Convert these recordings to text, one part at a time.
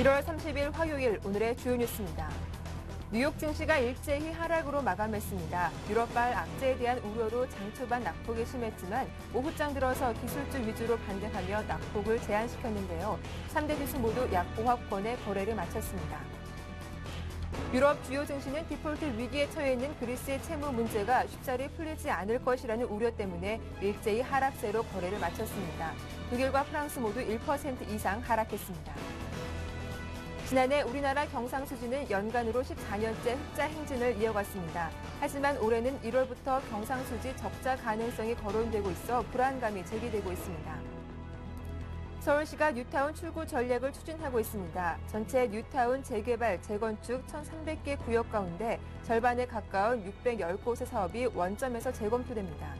1월 30일 화요일 오늘의 주요 뉴스입니다. 뉴욕 증시가 일제히 하락으로 마감했습니다. 유럽발 악재에 대한 우려로 장 초반 낙폭이 심했지만 오후장 들어서 기술주 위주로 반등하며 낙폭을 제한시켰는데요. 3대 지수 모두 약보합권에 거래를 마쳤습니다. 유럽 주요 증시는 디폴트 위기에 처해 있는 그리스의 채무 문제가 쉽사리 풀리지 않을 것이라는 우려 때문에 일제히 하락세로 거래를 마쳤습니다. 독일과 프랑스 모두 1% 이상 하락했습니다. 지난해 우리나라 경상수지는 연간으로 14년째 흑자 행진을 이어갔습니다. 하지만 올해는 1월부터 경상수지 적자 가능성이 거론되고 있어 불안감이 제기되고 있습니다. 서울시가 뉴타운 출구 전략을 추진하고 있습니다. 전체 뉴타운 재개발, 재건축 1,300개 구역 가운데 절반에 가까운 610곳의 사업이 원점에서 재검토됩니다.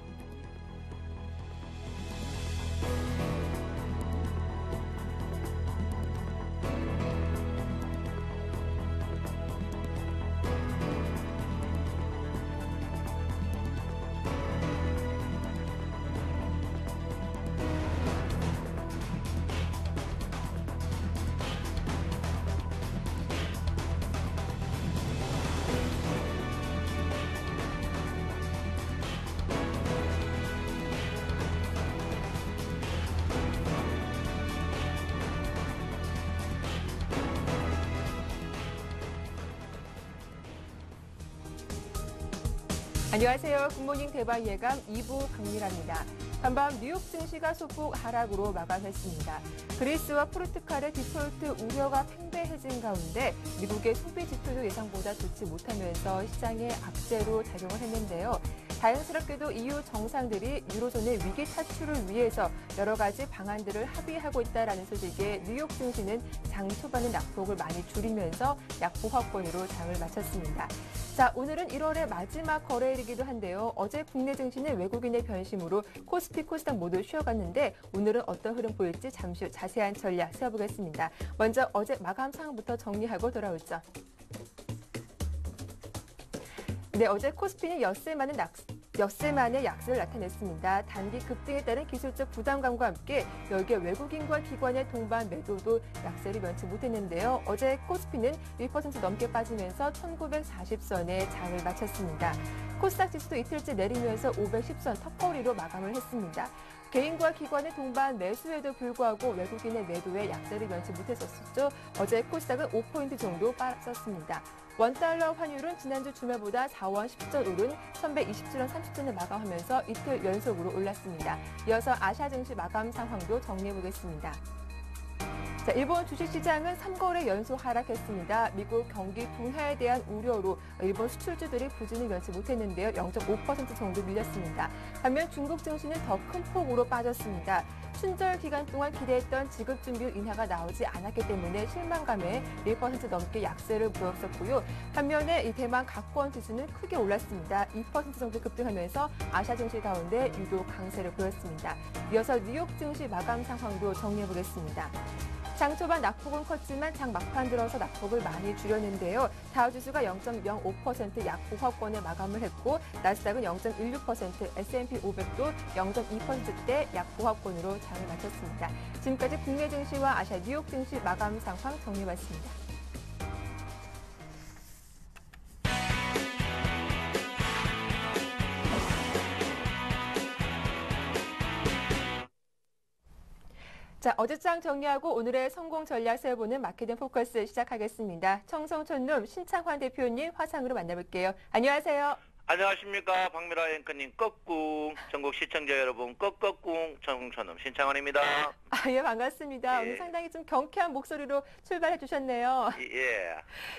안녕하세요. 굿모닝 대박 예감 2부 강미라입니다. 간밤 뉴욕 증시가 소폭 하락으로 마감했습니다. 그리스와 포르투갈의 디폴트 우려가 팽배해진 가운데 미국의 소비 지표도 예상보다 좋지 못하면서 시장의 악재로 작용을 했는데요. 다행스럽게도 EU 정상들이 유로존의 위기 탈출을 위해서 여러 가지 방안들을 합의하고 있다는 소식에 뉴욕 증시는 장 초반의 낙폭을 많이 줄이면서 약보합권으로 장을 마쳤습니다. 자, 오늘은 1월의 마지막 거래일이기도 한데요. 어제 국내 증시는 외국인의 변심으로 코스피, 코스닥 모두 쉬어갔는데 오늘은 어떤 흐름 보일지 잠시 후 자세한 전략 세워보겠습니다. 먼저 어제 마감 상황부터 정리하고 돌아오죠. 네, 어제 코스피는 엿새 만에 약세를 나타냈습니다. 단기 급등에 따른 기술적 부담감과 함께 여기에 외국인과 기관의 동반 매도도 약세를 면치 못했는데요. 어제 코스피는 1% 넘게 빠지면서 1940선에 장을 마쳤습니다. 코스닥 지수도 이틀째 내리면서 510선 턱걸이로 마감을 했습니다. 개인과 기관의 동반 매수에도 불구하고 외국인의 매도에 약세를 면치 못했었죠. 어제 코스닥은 5포인트 정도 빠졌습니다. 원달러 환율은 지난주 주말보다 4원 10전 오른 1127원 30전을 마감하면서 이틀 연속으로 올랐습니다. 이어서 아시아 증시 마감 상황도 정리해보겠습니다. 자, 일본 주식시장은 3거래 연속 하락했습니다. 미국 경기 둔화에 대한 우려로 일본 수출주들이 부진을 면치 못했는데요. 0.5% 정도 밀렸습니다. 반면 중국 증시는 더 큰 폭으로 빠졌습니다. 춘절 기간 동안 기대했던 지급준비율 인하가 나오지 않았기 때문에 실망감에 1% 넘게 약세를 보였었고요. 반면에 이 대만 각권 지수는 크게 올랐습니다. 2% 정도 급등하면서 아시아 증시 가운데 유독 강세를 보였습니다. 이어서 뉴욕 증시 마감 상황도 정리해보겠습니다. 장 초반 낙폭은 컸지만 장 막판 들어서 낙폭을 많이 줄였는데요. 다우지수가 0.05% 약보합권에 마감을 했고 나스닥은 0.16%, S&P 500도 0.2%대 약보합권으로 장을 마쳤습니다. 지금까지 국내 증시와 아시아 뉴욕 증시 마감 상황 정리해봤습니다. 자, 어제장 정리하고 오늘의 성공 전략 세워보는 마케팅 포커스 시작하겠습니다. 청성촌룸 신창환 대표님 화상으로 만나볼게요. 안녕하세요. 안녕하십니까. 박미라 앵커님 꺽꿍. 전국 시청자 여러분 꺽꺽꿍. 청성촌룸 신창환입니다. 예, 반갑습니다. 예. 오늘 상당히 좀 경쾌한 목소리로 출발해 주셨네요. 예.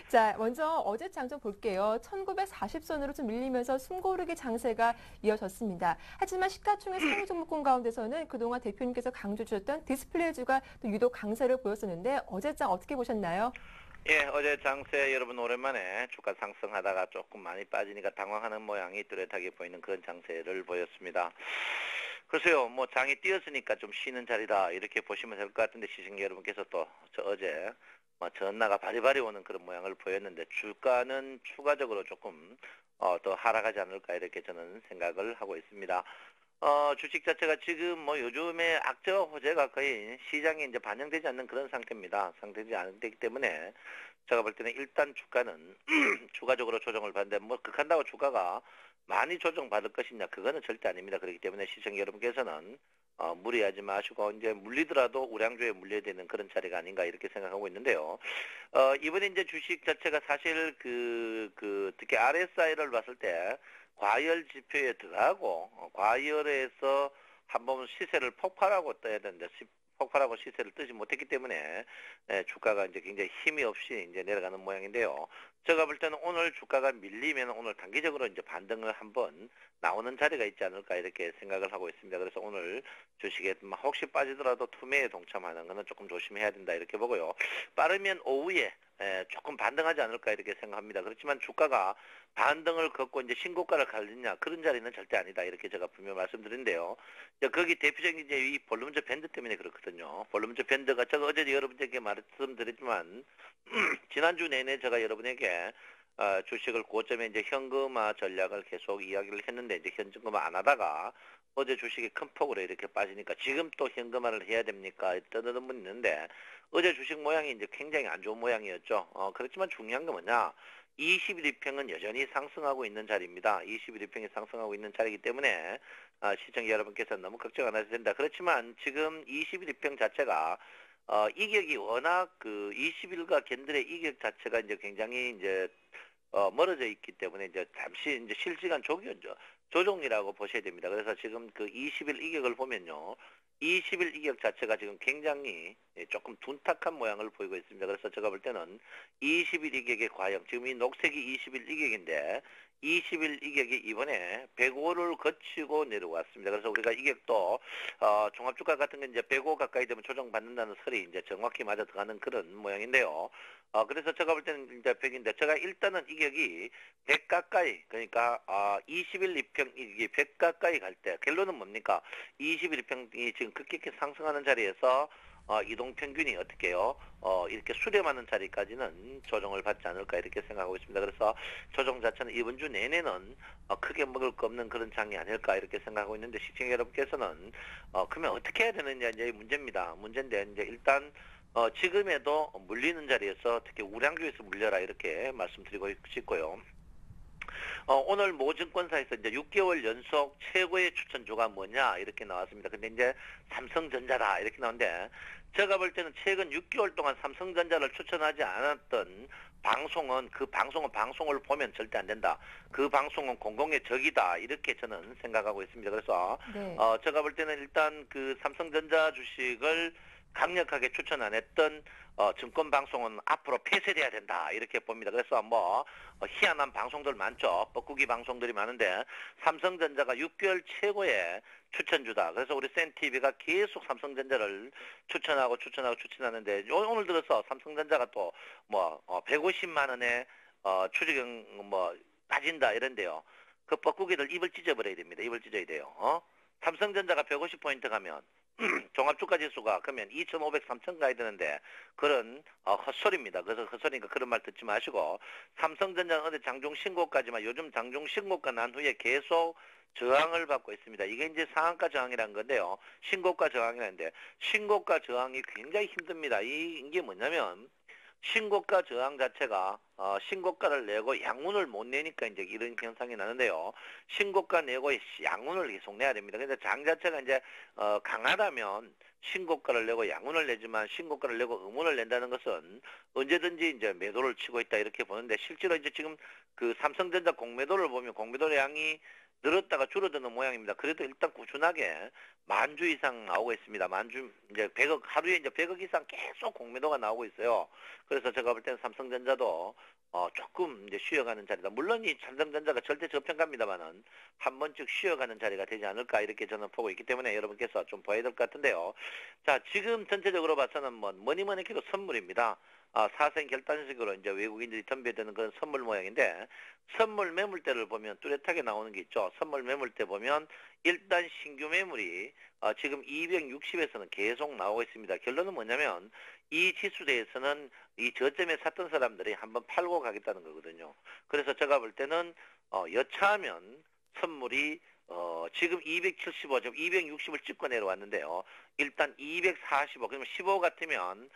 자, 먼저 어제 장 좀 볼게요. 1940선으로 좀 밀리면서 숨고르기 장세가 이어졌습니다. 하지만 시가총액 상위 종목군 가운데서는 그동안 대표님께서 강조 주셨던 디스플레이주가 또 유독 강세를 보였었는데 어제 장 어떻게 보셨나요? 예, 어제 장세 여러분 오랜만에 주가 상승하다가 조금 많이 빠지니까 당황하는 모양이 뚜렷하게 보이는 그런 장세를 보였습니다. 글쎄요, 뭐 장이 뛰었으니까 좀 쉬는 자리다 이렇게 보시면 될 것 같은데 시청자 여러분께서 또 어제 전나가 바리바리 오는 그런 모양을 보였는데 주가는 추가적으로 조금 더 하락하지 않을까 이렇게 저는 생각을 하고 있습니다. 주식 자체가 지금 뭐 요즘에 악재와 호재가 거의 시장에 이제 반영되지 않는 그런 상태입니다. 상태지 않기 때문에 제가 볼 때는 일단 주가는 추가적으로 조정을 받는데 뭐 극한다고 주가가 많이 조정받을 것이냐 그거는 절대 아닙니다. 그렇기 때문에 시청 여러분께서는 무리하지 마시고 이제 물리더라도 우량주에 물려야 되는 그런 자리가 아닌가 이렇게 생각하고 있는데요. 이번에 이제 주식 자체가 사실 특히 RSI를 봤을 때 과열 지표에 들어가고 과열에서 한번 시세를 폭발하고 떠야 되는데 폭발하고 시세를 뜨지 못했기 때문에 주가가 이제 굉장히 힘이 없이 이제 내려가는 모양인데요. 제가 볼 때는 오늘 주가가 밀리면 오늘 단기적으로 이제 반등을 한번 나오는 자리가 있지 않을까 이렇게 생각을 하고 있습니다. 그래서 오늘 주식에 혹시 빠지더라도 투매에 동참하는 거는 조금 조심해야 된다 이렇게 보고요. 빠르면 오후에 조금 반등하지 않을까 이렇게 생각합니다. 그렇지만 주가가 반등을 걷고 이제 신고가를 갈느냐 그런 자리는 절대 아니다 이렇게 제가 분명히 말씀드린데요. 거기 대표적인 이제 이 볼륨저 밴드 때문에 그렇거든요. 볼륨저 밴드가 제가 어제 여러분들께 말씀드렸지만 지난주 내내 제가 여러분에게 주식을 고점에 이제 현금화 전략을 계속 이야기를 했는데 이제 현금화 안 하다가 어제 주식이 큰 폭으로 이렇게 빠지니까 지금 또 현금화를 해야 됩니까? 떠드는 분이 있는데 어제 주식 모양이 이제 굉장히 안 좋은 모양이었죠. 그렇지만 중요한 건 뭐냐? 21일평은 여전히 상승하고 있는 자리입니다. 21일평이 상승하고 있는 자리이기 때문에 시청자 여러분께서는 너무 걱정 안 하셔도 된다. 그렇지만 지금 21일평 자체가 이격이 워낙 20일과 겐들의 이격 자체가 이제 굉장히 이제 멀어져 있기 때문에 이제 잠시 이제 실시간 조정이라고 보셔야 됩니다. 그래서 지금 그 20일 이격을 보면요. 20일 이격 자체가 지금 굉장히 조금 둔탁한 모양을 보이고 있습니다. 그래서 제가 볼 때는 20일 이격의 과형, 지금 이 녹색이 20일 이격인데 20일 이격이 이번에 105를 거치고 내려왔습니다. 그래서 우리가 이격도 종합주가 같은 게 이제 105 가까이 되면 조정받는다는 설이 이제 정확히 맞아 들어가는 그런 모양인데요. 그래서 제가 볼 때는 이제 100인데 제가 일단은 이격이 100 가까이 그러니까 20일 이평 이격이 100 가까이 갈 때 결론은 뭡니까? 20일 이평이 지금 급격히 상승하는 자리에서 이동 평균이 어떻게 해요? 이렇게 수렴하는 자리까지는 조정을 받지 않을까 이렇게 생각하고 있습니다. 그래서 조정 자체는 이번 주 내내는 크게 먹을 거 없는 그런 장이 아닐까 이렇게 생각하고 있는데 시청자 여러분께서는 그러면 어떻게 해야 되느냐 이제 문제입니다. 문제인데 이제 일단 지금에도 물리는 자리에서 특히 우량주에서 물려라 이렇게 말씀드리고 싶고요. 오늘 모증권사에서 이제 6개월 연속 최고의 추천주가 뭐냐 이렇게 나왔습니다. 근데 이제 삼성전자다 이렇게 나오는데 제가 볼 때는 최근 6개월 동안 삼성전자를 추천하지 않았던 방송은 방송을 보면 절대 안 된다. 그 방송은 공공의 적이다. 이렇게 저는 생각하고 있습니다. 그래서 네. 제가 볼 때는 일단 그 삼성전자 주식을 강력하게 추천 안 했던 증권 방송은 앞으로 폐쇄돼야 된다 이렇게 봅니다. 그래서 뭐 희한한 방송들 많죠. 뻐꾸기 방송들이 많은데 삼성전자가 6개월 최고의 추천주다. 그래서 우리 센TV가 계속 삼성전자를 추천하는데 오늘 들어서 삼성전자가 또 뭐 150만 원에 추정형 뭐 빠진다 이런데요. 그 뻐꾸기들 입을 찢어버려야 됩니다. 입을 찢어야 돼요. 삼성전자가 150포인트 가면 종합주가 지수가 그러면 2,500, 3,000 가야 되는데 그런 헛소리입니다. 그래서 헛소리니까 그런 말 듣지 마시고 삼성전자는 어제 장중 신고까지만 요즘 장중 신고가 난 후에 계속 저항을 받고 있습니다. 이게 이제 상한가 저항이라는 건데요. 신고가 저항이라는데 신고가 저항이 굉장히 힘듭니다. 이게 뭐냐면 신고가 저항 자체가 신고가를 내고 양운을 못 내니까 이제 이런 현상이 나는데요. 신고가 내고 양운을 계속 내야 됩니다. 근데 장 자체가 이제 강하다면 신고가를 내고 양운을 내지만 신고가를 내고 음운을 낸다는 것은 언제든지 이제 매도를 치고 있다 이렇게 보는데 실제로 이제 지금 그 삼성전자 공매도를 보면 공매도 양이 늘었다가 줄어드는 모양입니다. 그래도 일단 꾸준하게 10,000주 이상 나오고 있습니다. 10,000주 이제 100억 하루에 이제 100억 이상 계속 공매도가 나오고 있어요. 그래서 제가 볼 때는 삼성전자도 조금 이제 쉬어가는 자리다. 물론 이 삼성전자가 절대 저평가입니다만은 한 번씩 쉬어가는 자리가 되지 않을까 이렇게 저는 보고 있기 때문에 여러분께서 좀 봐야 될 것 같은데요. 자, 지금 전체적으로 봐서는 뭐니 해도 선물입니다. 사생 결단식으로 이제 외국인들이 덤벼드는 그런 선물 모양인데 선물 매물대를 보면 뚜렷하게 나오는 게 있죠. 선물 매물대 보면 일단 신규 매물이 지금 260에서는 계속 나오고 있습니다. 결론은 뭐냐면 이 지수대에서는 이 저점에 샀던 사람들이 한번 팔고 가겠다는 거거든요. 그래서 제가 볼 때는 여차하면 선물이 지금 275, 지금 260을 찍고 내려왔는데요. 일단 245, 그러면 15 같으면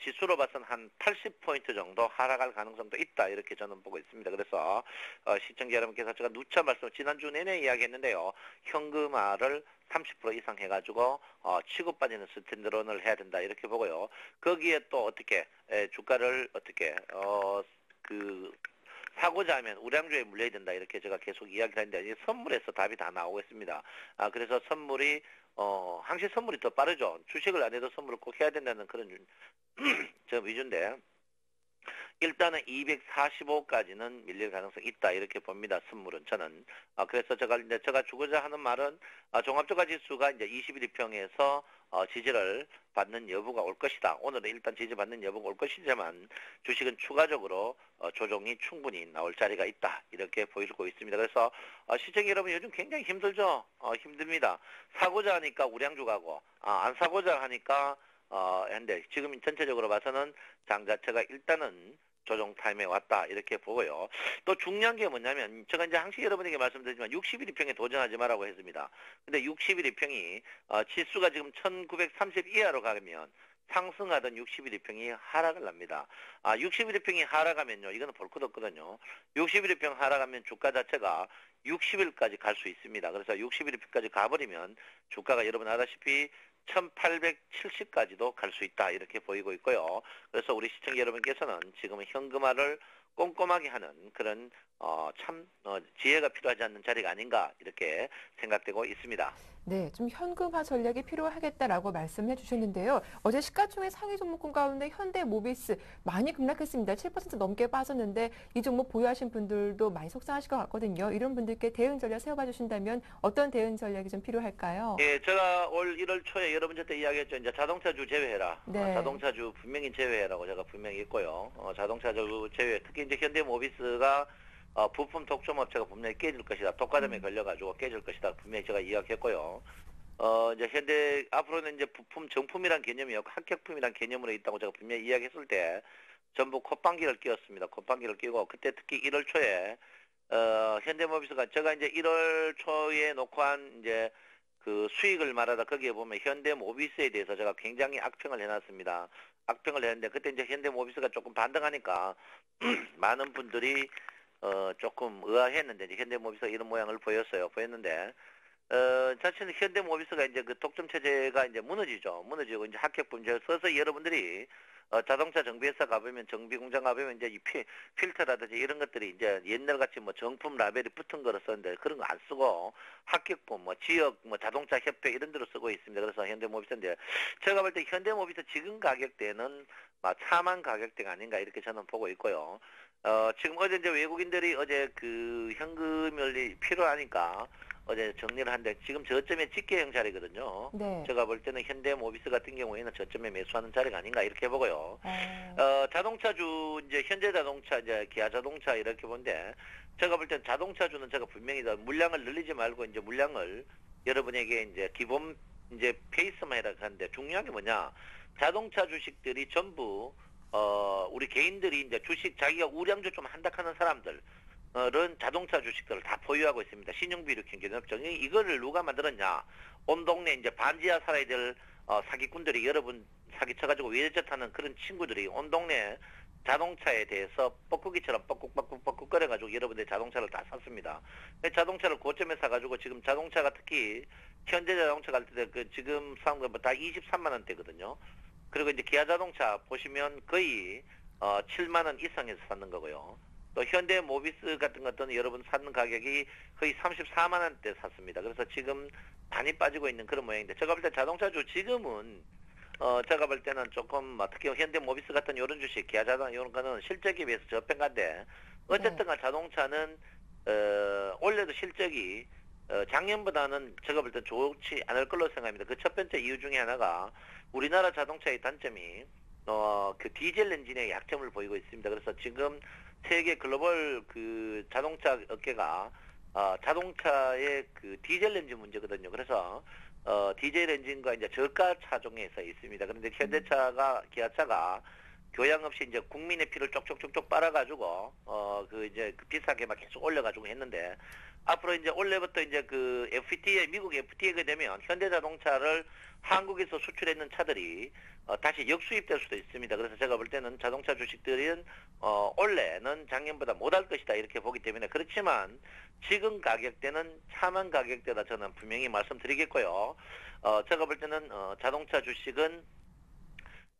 지수로 봐서는 한 80포인트 정도 하락할 가능성도 있다. 이렇게 저는 보고 있습니다. 그래서 시청자 여러분께서 제가 누차 말씀 지난주 내내 이야기했는데요. 현금화를 30% 이상 해가지고 치고 빠지는 스탠드론을 해야 된다. 이렇게 보고요. 거기에 또 어떻게 주가를 어떻게 사고자 하면 우량주에 물려야 된다. 이렇게 제가 계속 이야기를 했는데 선물에서 답이 다 나오고 있습니다. 그래서 선물이 항시 선물이 더 빠르죠. 주식을 안 해도 선물을 꼭 해야 된다는 그런 저 위주인데 일단은 245까지는 밀릴 가능성이 있다. 이렇게 봅니다. 선물은 저는. 그래서 제가 주고자 하는 말은 종합주가 지수가 이제 21위평에서 지지를 받는 여부가 올 것이다. 오늘은 일단 지지받는 여부가 올 것이지만 주식은 추가적으로 조정이 충분히 나올 자리가 있다. 이렇게 보이고 있습니다. 그래서 시청자 여러분 요즘 굉장히 힘들죠? 힘듭니다. 사고자 하니까 우량주 가고 안 사고자 하니까 근데 지금 전체적으로 봐서는 장 자체가 일단은 조정 타임에 왔다 이렇게 보고요. 또 중요한 게 뭐냐면 제가 이제 항상 여러분에게 말씀드리지만 61위평에 도전하지 말라고 했습니다. 근데 61위평이 지수가 지금 1930 이하로 가면 상승하던 61위평이 하락을 납니다. 61위평이 하락하면요. 이거는 볼 것 없거든요. 61위평 하락하면 주가 자체가 60일까지 갈 수 있습니다. 그래서 61위평까지 가버리면 주가가 여러분 아다시피 1870까지도 갈 수 있다. 이렇게 보이고 있고요. 그래서 우리 시청자 여러분께서는 지금은 현금화를 꼼꼼하게 하는 그런 지혜가 필요하지 않는 자리가 아닌가 이렇게 생각되고 있습니다. 네, 좀 현금화 전략이 필요하겠다라고 말씀해 주셨는데요. 어제 시가총액 상위 종목군 가운데 현대모비스 많이 급락했습니다. 7% 넘게 빠졌는데 이 종목 보유하신 분들도 많이 속상하실 것 같거든요. 이런 분들께 대응 전략 세워봐 주신다면 어떤 대응 전략이 좀 필요할까요? 예, 제가 올 1월 초에 여러분한테 이야기했죠. 이제 자동차주 제외해라. 네. 자동차주 분명히 제외해라고 제가 분명히 했고요. 자동차주 제외, 특히 이제 현대모비스가 부품 독점업체가 분명히 깨질 것이다. 독과점에 걸려가지고 깨질 것이다. 분명히 제가 이야기했고요. 이제 현대, 앞으로는 이제 부품, 정품이란 개념이 없고 합격품이란 개념으로 있다고 제가 분명히 이야기했을 때 전부 콧방귀를 끼웠습니다. 콧방귀를 끼고 그때 특히 1월 초에, 현대모비스가 제가 이제 1월 초에 놓고 한 이제 그 수익을 말하다 거기에 보면 현대모비스에 대해서 제가 굉장히 악평을 해놨습니다. 악평을 했는데 그때 이제 현대모비스가 조금 반등하니까 많은 분들이 조금 의아했는데 이제 현대모비스가 이런 모양을 보였는데 자체는 현대모비스가 이제 그 독점 체제가 이제 무너지고 이제 합격분쟁 서서 여러분들이 자동차 정비회사 가보면 정비 공장 가보면 이제 이 필터라든지 이런 것들이 이제 옛날같이 뭐 정품 라벨이 붙은 거를 썼는데 그런 거 안 쓰고 합격품 뭐 지역 뭐 자동차 협회 이런 데로 쓰고 있습니다. 그래서 현대모비스인데 제가 볼 때 현대모비스 지금 가격대는 막 사망 가격대가 아닌가 이렇게 저는 보고 있고요. 지금 어제 이제 외국인들이 어제 그 현금이 필요하니까 어제 정리를 한데 지금 저점에 직계형 자리거든요. 네. 제가 볼 때는 현대모비스 같은 경우에는 저점에 매수하는 자리가 아닌가 이렇게 보고요. 자동차주 이제 현대자동차 이제 기아자동차 이렇게 본데 제가 볼 땐 자동차주는 제가 분명히 물량을 늘리지 말고 이제 물량을 여러분에게 이제 기본 이제 페이스만 해라 하는데 중요한 게 뭐냐? 자동차 주식들이 전부 우리 개인들이 이제 주식 자기가 우량주 좀 한다 하는 사람들 은 자동차 주식들을 다 보유하고 있습니다. 신용비율형 기업정이 이거를 누가 만들었냐? 온 동네 이제 반지하 살아야 될 사기꾼들이 여러분 사기쳐가지고 외제차 타는 그런 친구들이 온 동네 자동차에 대해서 뻐꾸기처럼 뻐꾹 거려가지고 여러분들 자동차를 다 샀습니다. 자동차를 고점에 사가지고 지금 자동차가 특히 현대자동차 갈 때 그 지금 사는 거 다 23만 원대거든요. 그리고 이제 기아자동차 보시면 거의 7만 원 이상에서 샀는 거고요. 또 현대모비스 같은 것들은 여러분 사는 가격이 거의 34만 원대 샀습니다. 그래서 지금 많이 빠지고 있는 그런 모양인데 제가 볼 때 자동차주 지금은 제가 볼 때는 조금 특히 현대모비스 같은 이런 주식, 기아자동 이런 거는 실적에 비해서 저평가인데 어쨌든 간 자동차는 올해도 실적이 작년보다는 제가 볼 때 좋지 않을 걸로 생각합니다. 그 첫 번째 이유 중에 하나가 우리나라 자동차의 단점이 그 디젤 엔진의 약점을 보이고 있습니다. 그래서 지금 세계 글로벌 그 자동차 업계가 자동차의 그 디젤 엔진 문제거든요. 그래서 디젤 엔진과 이제 저가 차종에서 있습니다. 그런데 현대차가 기아차가 교양 없이 이제 국민의 피를 쪽쪽쪽쪽 빨아가지고 그 이제 비싸게 막 계속 올려가지고 했는데 앞으로 이제 올해부터 이제 그 FTA, 미국 FTA가 되면 현대자동차를 한국에서 수출했는 차들이 다시 역수입될 수도 있습니다. 그래서 제가 볼 때는 자동차 주식들은 올해는 작년보다 못할 것이다 이렇게 보기 때문에 그렇지만 지금 가격대는 차만 가격대다 저는 분명히 말씀드리겠고요. 제가 볼 때는 자동차 주식은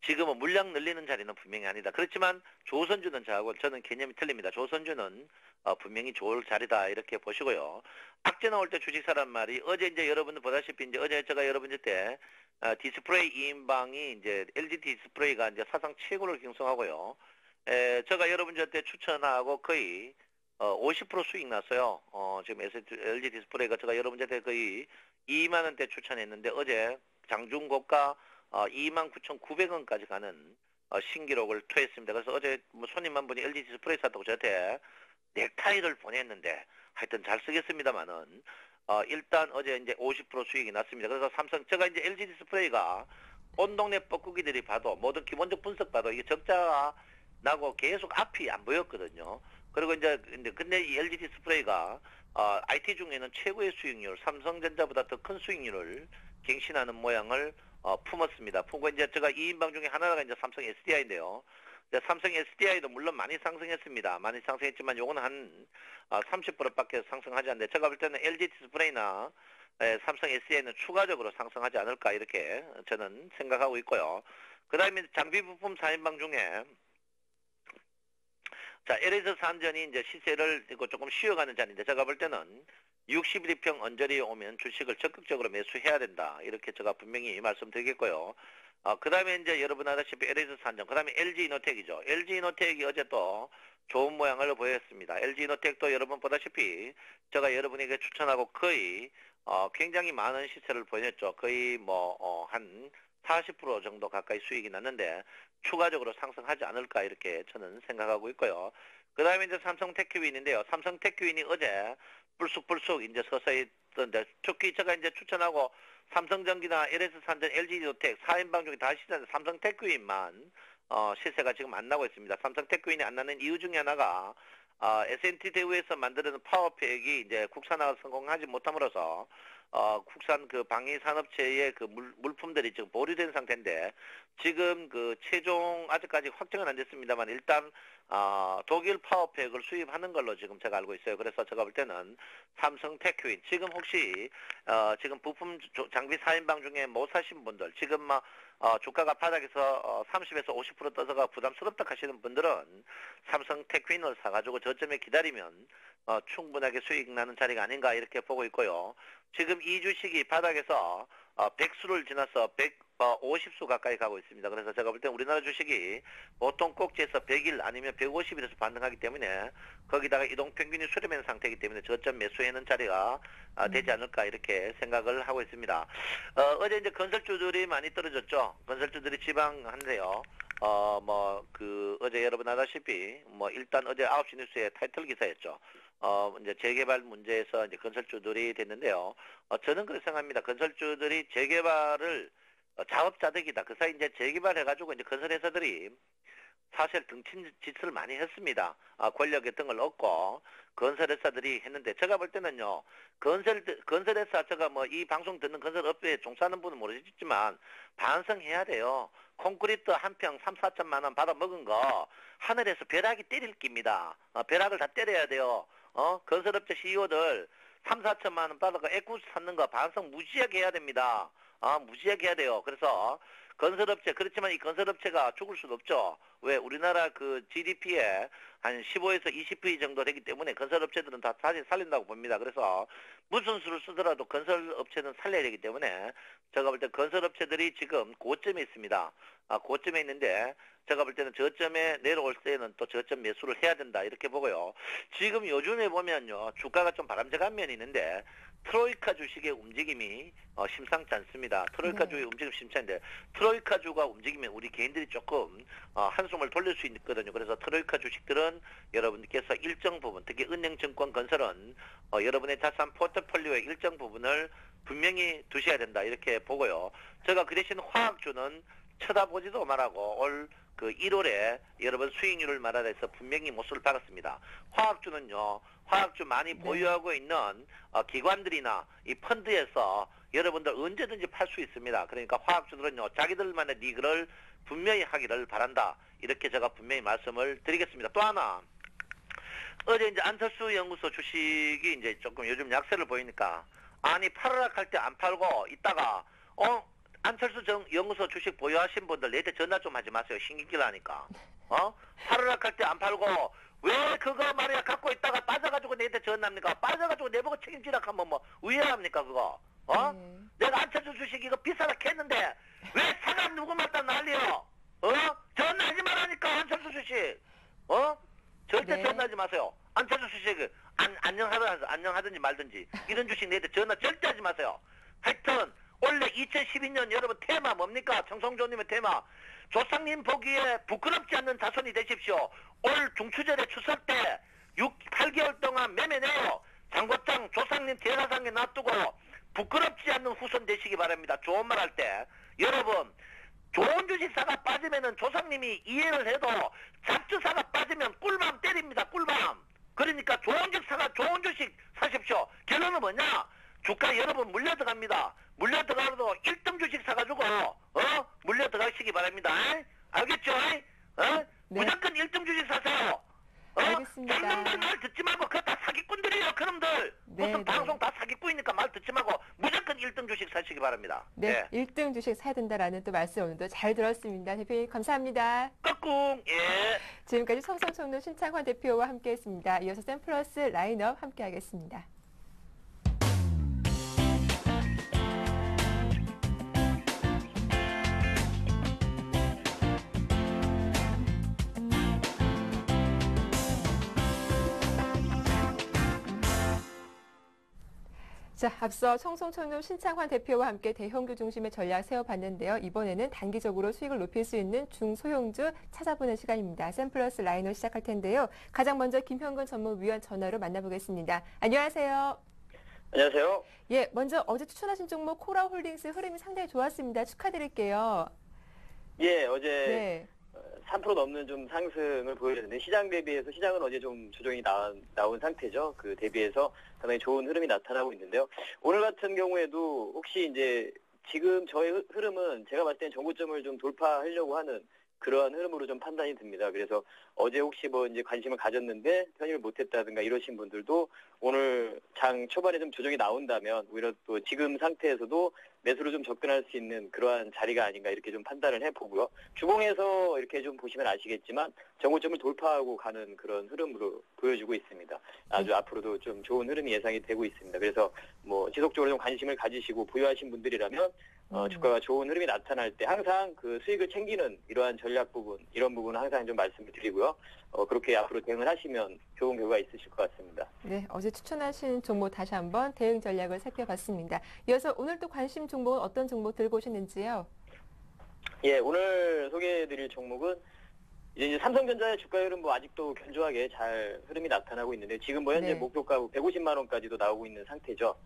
지금은 물량 늘리는 자리는 분명히 아니다. 그렇지만 조선주는 저는 개념이 틀립니다. 조선주는 분명히 좋을 자리다 이렇게 보시고요. 악재 나올 때 주식 사란 말이 어제 이제 여러분들 보다시피 이제 어제 제가 여러분들 때 디스플레이 2인방이 이제 LG 디스플레이가 이제 사상 최고를 경성하고요. 제가 여러분들한테 추천하고 거의 50% 수익 났어요. 지금 LG 디스플레이가 제가 여러분들한테 거의 2만 원대 추천했는데 어제 장중고가 29,900원까지 가는 신기록을 토했습니다. 그래서 어제 뭐 손님 한 분이 LG 디스플레이 샀다고 저한테 넥타이를 보냈는데 하여튼 잘 쓰겠습니다만은 일단 어제 이제 50% 수익이 났습니다. 그래서 삼성 제가 이제 LG 디스플레이가 온 동네 뻐꾸기들이 봐도 모든 기본적 분석 봐도 이게 적자가 나고 계속 앞이 안 보였거든요. 그리고 이제 근데 이 LG 디스플레이가 IT 중에는 최고의 수익률, 삼성전자보다 더 큰 수익률을 갱신하는 모양을 품었습니다. 품고 이제 제가 2인방 중에 하나가 이제 삼성 SDI인데요. 삼성 SDI도 물론 많이 상승했습니다. 많이 상승했지만 요거는 한 30%밖에 상승하지 않는데 제가 볼 때는 LG 디스플레이나 삼성 SDI는 추가적으로 상승하지 않을까 이렇게 저는 생각하고 있고요. 그 다음에 장비 부품 4인방 중에 자, LS 산전이 이제 시세를 조금 쉬어가는 자리인데 제가 볼 때는 61평 언저리에 오면 주식을 적극적으로 매수해야 된다. 이렇게 제가 분명히 말씀드리겠고요. 그 다음에 이제 여러분 아다시피 LS 산전, 그 다음에 LG 이노텍이죠. LG 이노텍이 어제 또 좋은 모양을 보였습니다. LG 이노텍도 여러분 보다시피 제가 여러분에게 추천하고 거의 굉장히 많은 시세를 보였죠. 거의 한 40% 정도 가까이 수익이 났는데 추가적으로 상승하지 않을까 이렇게 저는 생각하고 있고요. 그 다음에 이제 삼성 테크윈인데요. 삼성 테크윈이 어제 불쑥불쑥 이제 서서히 떴는데 특히 제가 이제 추천하고 삼성전기나 LS산전, LG이노텍 4인방 중에 다 시세인데 삼성 테크윈만 시세가 지금 안 나고 있습니다. 삼성 테크윈이 안 나는 이유 중에 하나가 S&T 대우에서 만드는 파워팩이 이제 국산화 성공하지 못함으로써 국산 그 방위 산업체의 그 물품들이 지금 보류된 상태인데 지금 그 최종 아직까지 확정은 안 됐습니다만 일단 독일 파워팩을 수입하는 걸로 지금 제가 알고 있어요. 그래서 제가 볼 때는 삼성 테크윈 지금 혹시 지금 부품 장비 4인방 중에 못 사신 분들 지금 주가가 바닥에서 30에서 50% 떠서가 부담스럽다 하시는 분들은 삼성 테크윈을 사가지고 저점에 기다리면 충분하게 수익 나는 자리가 아닌가 이렇게 보고 있고요. 지금 이 주식이 바닥에서 100수를 지나서 150수 가까이 가고 있습니다. 그래서 제가 볼 때 우리나라 주식이 보통 꼭지에서 100일 아니면 150일에서 반등하기 때문에 거기다가 이동평균이 수렴한 상태이기 때문에 저점 매수하는 자리가 되지 않을까 이렇게 생각을 하고 있습니다. 어제 이제 건설주들이 많이 떨어졌죠. 건설주들이 지방한데요. 어제 여러분 아다시피 일단 어제 9시 뉴스에 타이틀 기사였죠. 이제 재개발 문제에서 이제 건설주들이 됐는데요. 저는 그렇게 생각합니다. 건설주들이 재개발을 자업자득이다. 그 사이 이제 재개발해가지고 이제 건설회사들이 사실 등친 짓을 많이 했습니다. 권력의 등을 얻고 건설회사들이 했는데 제가 볼 때는요. 건설회사 제가 이 방송 듣는 건설업계에 종사하는 분은 모르시지만 반성해야 돼요. 콘크리트 한 평 3, 4천만 원 받아 먹은 거 하늘에서 벼락이 때릴 깁니다. 벼락을 다 때려야 돼요. 건설업체 CEO들 3, 4천만 원 받아가 에쿠스 샀는 거 반성 무지하게 해야 됩니다. 무지하게 해야 돼요. 그래서 건설업체 그렇지만 이 건설업체가 죽을 수도 없죠. 왜 우리나라 그 GDP에 한 15에서 20% 정도 되기 때문에 건설업체들은 다 다시 살린다고 봅니다. 그래서 무슨 수를 쓰더라도 건설업체는 살려야 되기 때문에 제가 볼 때 건설업체들이 지금 고점에 있습니다. 고점에 있는데 제가 볼 때는 저점에 내려올 때는 또 저점 매수를 해야 된다 이렇게 보고요. 지금 요즘에 보면요 주가가 좀 바람직한 면이 있는데 트로이카 주식의 움직임이 심상치 않습니다. 트로이카 주의 움직임 심상인데 트로이카 주가 움직이면 우리 개인들이 조금 한숨을 돌릴 수 있거든요. 그래서 트로이카 주식들은 여러분께서 일정 부분 특히 은행증권 건설은 여러분의 자산 포트폴리오의 일정 부분을 분명히 두셔야 된다 이렇게 보고요. 제가 그 대신 화학주는 쳐다보지도 말라고 올 그 1월에 여러분 수익률을 말하해서 분명히 못을 박았습니다. 화학주는요, 화학주 많이 네. 보유하고 있는 기관들이나 이 펀드에서 여러분들 언제든지 팔 수 있습니다. 그러니까 화학주들은요, 자기들만의 리그를 분명히 하기를 바란다. 이렇게 제가 분명히 말씀을 드리겠습니다. 또 하나, 어제 이제 안철수 연구소 주식이 이제 조금 요즘 약세를 보이니까, 아니 팔으락 할 때 안 팔고 있다가 안철수 연구소 주식 보유하신 분들 내한테 전화 좀 하지 마세요. 신경질 나니까. 팔으락 할 때 안 팔고 왜 그거 말이야 갖고 있다가 빠져가지고 내한테 전화합니까? 빠져가지고 내보고 책임지라 하면 뭐 의아합니까 그거? 네. 내가 안철수 주식 이거 비싸다 했는데 왜 사람 누구 맞다 난리요? 전화하지 말라니까 안철수 주식. 절대 네. 전화하지 마세요. 안철수 주식 안녕하든지 말든지 이런 주식 내한테 전화 절대 하지 마세요. 하여튼 원래 2012년 여러분 테마 뭡니까? 정성조님의 테마. 조상님 보기에 부끄럽지 않는 자손이 되십시오. 올 중추절에 추석 때 8개월 동안 매매내요. 장고장 조상님 제사상에 놔두고 부끄럽지 않는 후손 되시기 바랍니다. 좋은 말 할 때. 여러분 좋은 주식사가 빠지면은 조상님이 이해를 해도 잡주사가 빠지면 꿀밤 때립니다. 꿀밤. 그러니까 좋은 주식 사십시오. 결론은 뭐냐? 주가 여러분 물려 들어갑니다. 물려 들어가도 1등 주식 사가지고 물려 들어가시기 바랍니다. 알겠죠? 네. 무조건 1등 주식 사세요. 알겠습니다. 장놈들 말 듣지 말고 그거 다 사기꾼들이에요. 그놈들. 네, 무슨 네. 방송 다 사기꾼이니까 말 듣지 말고 무조건 1등 주식 사시기 바랍니다. 네, 1등 주식 사야 된다라는 또 말씀 오늘도 잘 들었습니다. 대표님 감사합니다. 깍꿍. 예. 지금까지 청성총론 신창환 대표와 함께했습니다. 이어서 샘플러스 라인업 함께하겠습니다. 자, 앞서 청송총론 신창환 대표와 함께 대형주 중심의 전략 세워봤는데요. 이번에는 단기적으로 수익을 높일 수 있는 중소형주 찾아보는 시간입니다. 샘플러스 라인을 시작할 텐데요. 가장 먼저 김형근 전문위원 전화로 만나보겠습니다. 안녕하세요. 안녕하세요. 예, 먼저 어제 추천하신 종목 코라홀딩스 흐름이 상당히 좋았습니다. 축하드릴게요. 예, 어제 네. 3% 넘는 좀 상승을 보여줬는데 시장 대비해서 시장은 어제 좀 조정이 나온 상태죠. 그 대비해서 상당히 좋은 흐름이 나타나고 있는데요. 오늘 같은 경우에도 혹시 이제 지금 저의 흐름은 제가 봤을 땐 정고점을 좀 돌파하려고 하는 그러한 흐름으로 좀 판단이 듭니다. 그래서 어제 혹시 뭐 이제 관심을 가졌는데 편입을 못했다든가 이러신 분들도 오늘 장 초반에 좀 조정이 나온다면 오히려 또 지금 상태에서도 매수로 좀 접근할 수 있는 그러한 자리가 아닌가 이렇게 좀 판단을 해보고요. 주봉에서 이렇게 좀 보시면 아시겠지만 정고점을 돌파하고 가는 그런 흐름으로 보여주고 있습니다. 아주 앞으로도 좀 좋은 흐름이 예상이 되고 있습니다. 그래서 뭐 지속적으로 좀 관심을 가지시고 보유하신 분들이라면 주가가 좋은 흐름이 나타날 때 항상 그 수익을 챙기는 이러한 전략 부분, 이런 부분은 항상 좀 말씀을 드리고요. 그렇게 앞으로 대응을 하시면 좋은 결과가 있으실 것 같습니다. 네, 어제 추천하신 종목 다시 한번 대응 전략을 살펴봤습니다. 이어서 오늘 또 관심 종목은 어떤 종목 들고 오셨는지요? 예, 오늘 소개해드릴 종목은 이제 삼성전자의 주가 흐름 뭐 아직도 견조하게 잘 흐름이 나타나고 있는데 지금 뭐 현재 네. 목표가 150만 원까지도 나오고 있는 상태죠.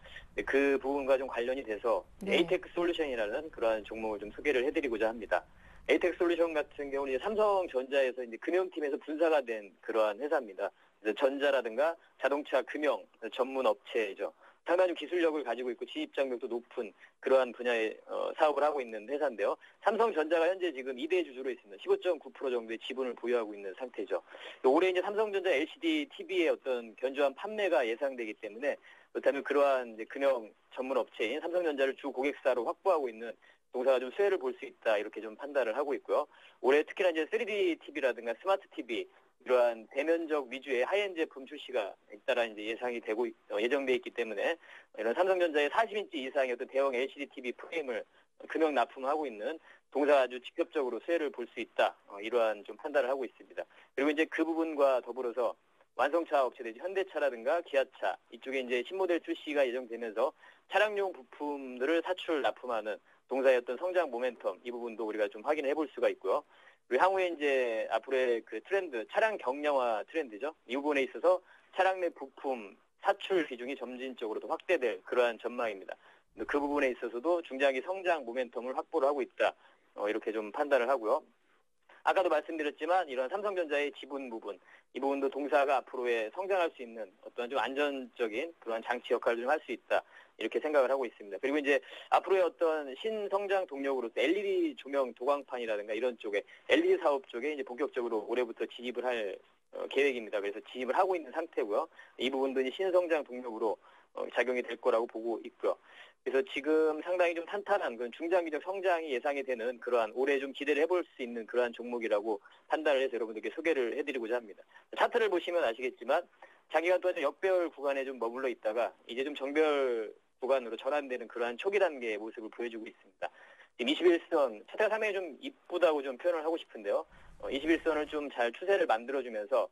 그 부분과 좀 관련이 돼서 네. 에이텍 솔루션이라는 그러한 종목을 좀 소개를 해드리고자 합니다. 에이텍 솔루션 같은 경우는 이제 삼성전자에서 이제 금융팀에서 분사가 된 그러한 회사입니다. 그래서 전자라든가 자동차 금융 전문 업체죠. 상당히 좀 기술력을 가지고 있고 진입 장벽도 높은 그러한 분야의 사업을 하고 있는 회사인데요. 삼성전자가 현재 지금 2대 주주로 있습니다. 15.9% 정도의 지분을 보유하고 있는 상태죠. 올해 이제 삼성전자 LCD TV의 어떤 견조한 판매가 예상되기 때문에 그렇다면 그러한 이제 금융 전문 업체인 삼성전자를 주 고객사로 확보하고 있는 동사가 좀 수혜를 볼 수 있다 이렇게 좀 판단을 하고 있고요. 올해 특히나 이제 3D TV라든가 스마트 TV 이러한 대면적 위주의 하이엔드 제품 출시가 잇따라 이제 예상이 되고 예정돼 있기 때문에 이런 삼성전자의 40인치 이상의 어떤 대형 LCD TV 프레임을 금형 납품하고 있는 동사가 아주 직접적으로 수혜를 볼 수 있다 이러한 좀 판단을 하고 있습니다. 그리고 이제 그 부분과 더불어서 완성차 업체들 현대차라든가 기아차 이쪽에 이제 신모델 출시가 예정되면서 차량용 부품들을 사출 납품하는 동사의 어떤 성장 모멘텀 이 부분도 우리가 좀 확인해 볼 수가 있고요. 그리고 향후에 이제 앞으로의 그 트렌드, 차량 경량화 트렌드죠. 이 부분에 있어서 차량 내 부품 사출 비중이 점진적으로 더 확대될 그러한 전망입니다. 그 부분에 있어서도 중장기 성장 모멘텀을 확보를 하고 있다. 이렇게 좀 판단을 하고요. 아까도 말씀드렸지만 이런 삼성전자의 지분 부분, 이 부분도 동사가 앞으로의 성장할 수 있는 어떤 좀 안전적인 그러한 장치 역할을 좀 할 수 있다. 이렇게 생각을 하고 있습니다. 그리고 이제 앞으로의 어떤 신성장 동력으로서 LED 조명 도광판이라든가 이런 쪽에 LED 사업 쪽에 이제 본격적으로 올해부터 진입을 할 계획입니다. 그래서 진입을 하고 있는 상태고요. 이 부분도 이제 신성장 동력으로 작용이 될 거라고 보고 있고요. 그래서 지금 상당히 좀 탄탄한 그런 중장기적 성장이 예상이 되는 그러한 올해 좀 기대를 해볼 수 있는 그러한 종목이라고 판단을 해서 여러분들께 소개를 해드리고자 합니다. 차트를 보시면 아시겠지만 장기간 동안 좀 역배열 구간에 좀 머물러 있다가 이제 좀 정배열 구간으로 전환되는 그러한 초기 단계의 모습을 보여주고 있습니다. 지금 21선, 차트가 상당히 좀 이쁘다고 좀 표현을 하고 싶은데요. 21선을 좀 잘 추세를 만들어주면서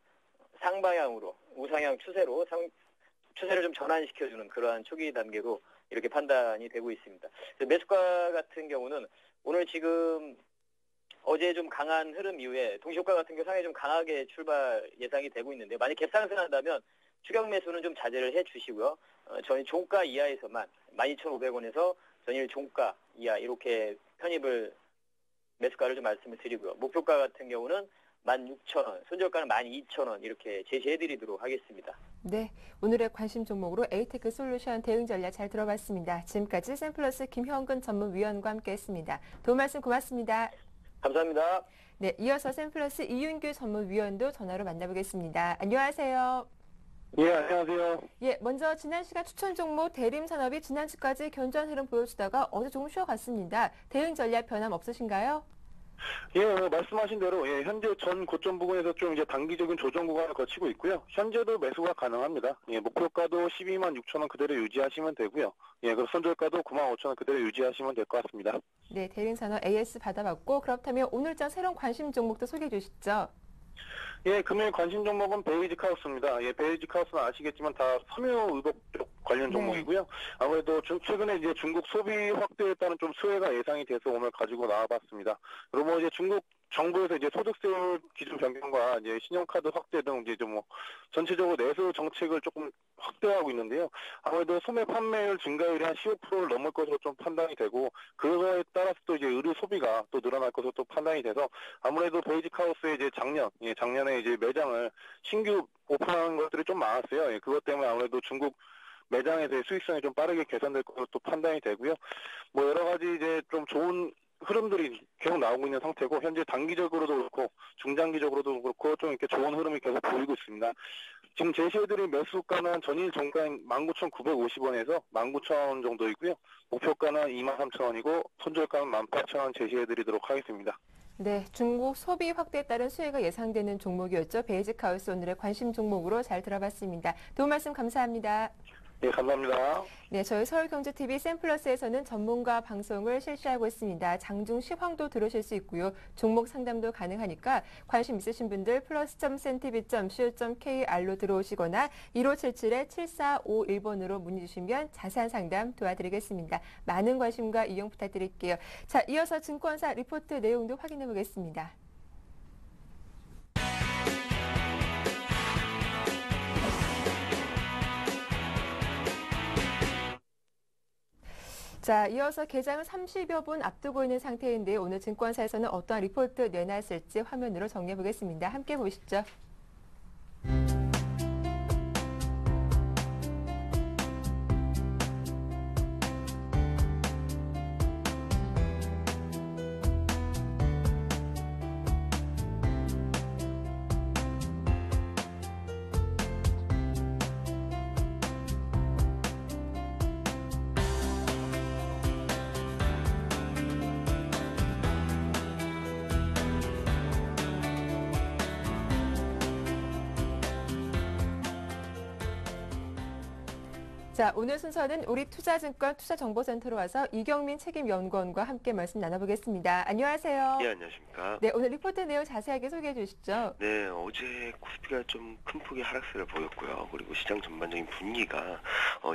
상방향으로, 우상향 추세로 추세를 좀 전환시켜주는 그러한 초기 단계로 이렇게 판단이 되고 있습니다. 매수가 같은 경우는 오늘 지금 어제 좀 강한 흐름 이후에 동시효과 같은 경우 상당히 좀 강하게 출발 예상이 되고 있는데 만약 갭상승한다면 추격 매수는 좀 자제를 해 주시고요. 전일 종가 이하에서만 12,500원에서 전일 종가 이하 이렇게 편입을 매수가를 좀 말씀을 드리고요. 목표가 같은 경우는 16,000원, 손절가는 12,000원 이렇게 제시해드리도록 하겠습니다. 네, 오늘의 관심 종목으로 에이테크 솔루션 대응 전략 잘 들어봤습니다. 지금까지 샘플러스 김형근 전문위원과 함께했습니다. 도움 말씀 고맙습니다. 감사합니다. 네, 이어서 샘플러스 이윤규 전문위원도 전화로 만나보겠습니다. 안녕하세요. 예, 안녕하세요. 예, 먼저 지난 시간 추천 종목 대림산업이 지난주까지 견조한 흐름 보여주다가 어제 조금 쉬어갔습니다. 대응 전략 변함 없으신가요? 예, 말씀하신 대로 현재 전 고점 부근에서 좀 이제 단기적인 조정 구간을 거치고 있고요. 현재도 매수가 가능합니다. 목표가도 126,000원 그대로 유지하시면 되고요. 그리고 손절가도 95,000원 그대로 유지하시면 될 것 같습니다. 네, 대림산업 AS 받아봤고 그렇다면 오늘장 새로운 관심 종목도 소개해 주시죠. 예, 금일 관심 종목은 베이직 하우스입니다. 베이직 하우스는 아시겠지만 다 섬유의복 쪽 관련 종목이고요. 아무래도 최근에 이제 중국 소비 확대에 따른 좀 수혜가 예상이 돼서 오늘 가지고 나와봤습니다. 그리고 이제 중국 정부에서 이제 소득세 기준 변경과 이제 신용카드 확대 등 이제 좀 전체적으로 내수 정책을 조금 확대하고 있는데요. 아무래도 소매 판매율 증가율이 한 15%를 넘을 것으로 좀 판단이 되고 그거에 따라서 또 이제 의류 소비가 또 늘어날 것으로 또 판단이 돼서 아무래도 베이직 하우스에 이제 작년에 이제 매장을 신규 오픈하는 것들이 좀 많았어요. 그것 때문에 아무래도 중국 매장에 대해 수익성이 좀 빠르게 개선될 것으로 또 판단이 되고요. 여러 가지 이제 좀 좋은 흐름들이 계속 나오고 있는 상태고 현재 단기적으로도 그렇고 중장기적으로도 그렇고 좀 이렇게 좋은 흐름이 계속 보이고 있습니다. 지금 제시해드린 매수가는 전일 종가인 19,950원에서 19,000원 정도이고요. 목표가는 23,000원이고 손절가는 18,000원 제시해드리도록 하겠습니다. 네, 중국 소비 확대에 따른 수혜가 예상되는 종목이었죠. 베이직 하우스 오늘의 관심 종목으로 잘 들어봤습니다. 도움 말씀 감사합니다. 네, 감사합니다. 네, 저희 서울경제TV 샘플러스에서는 전문가 방송을 실시하고 있습니다. 장중 시황도 들으실 수 있고요. 종목 상담도 가능하니까 관심 있으신 분들 plus.cntv.co.kr로 들어오시거나 1577-7451번으로 문의 주시면 자세한 상담 도와드리겠습니다. 많은 관심과 이용 부탁드릴게요. 자, 이어서 증권사 리포트 내용도 확인해 보겠습니다. 자, 이어서 개장을 30여 분 앞두고 있는 상태인데 오늘 증권사에서는 어떠한 리포트 내놨을지 화면으로 정리해 보겠습니다. 함께 보시죠. 자, 오늘 순서는 우리투자증권 투자정보센터로 와서 이경민 책임연구원과 함께 말씀 나눠보겠습니다. 안녕하세요. 예, 안녕하십니까. 네, 오늘 리포트 내용 자세하게 소개해 주시죠. 네, 어제 코스피가 좀 큰 폭의 하락세를 보였고요. 그리고 시장 전반적인 분위기가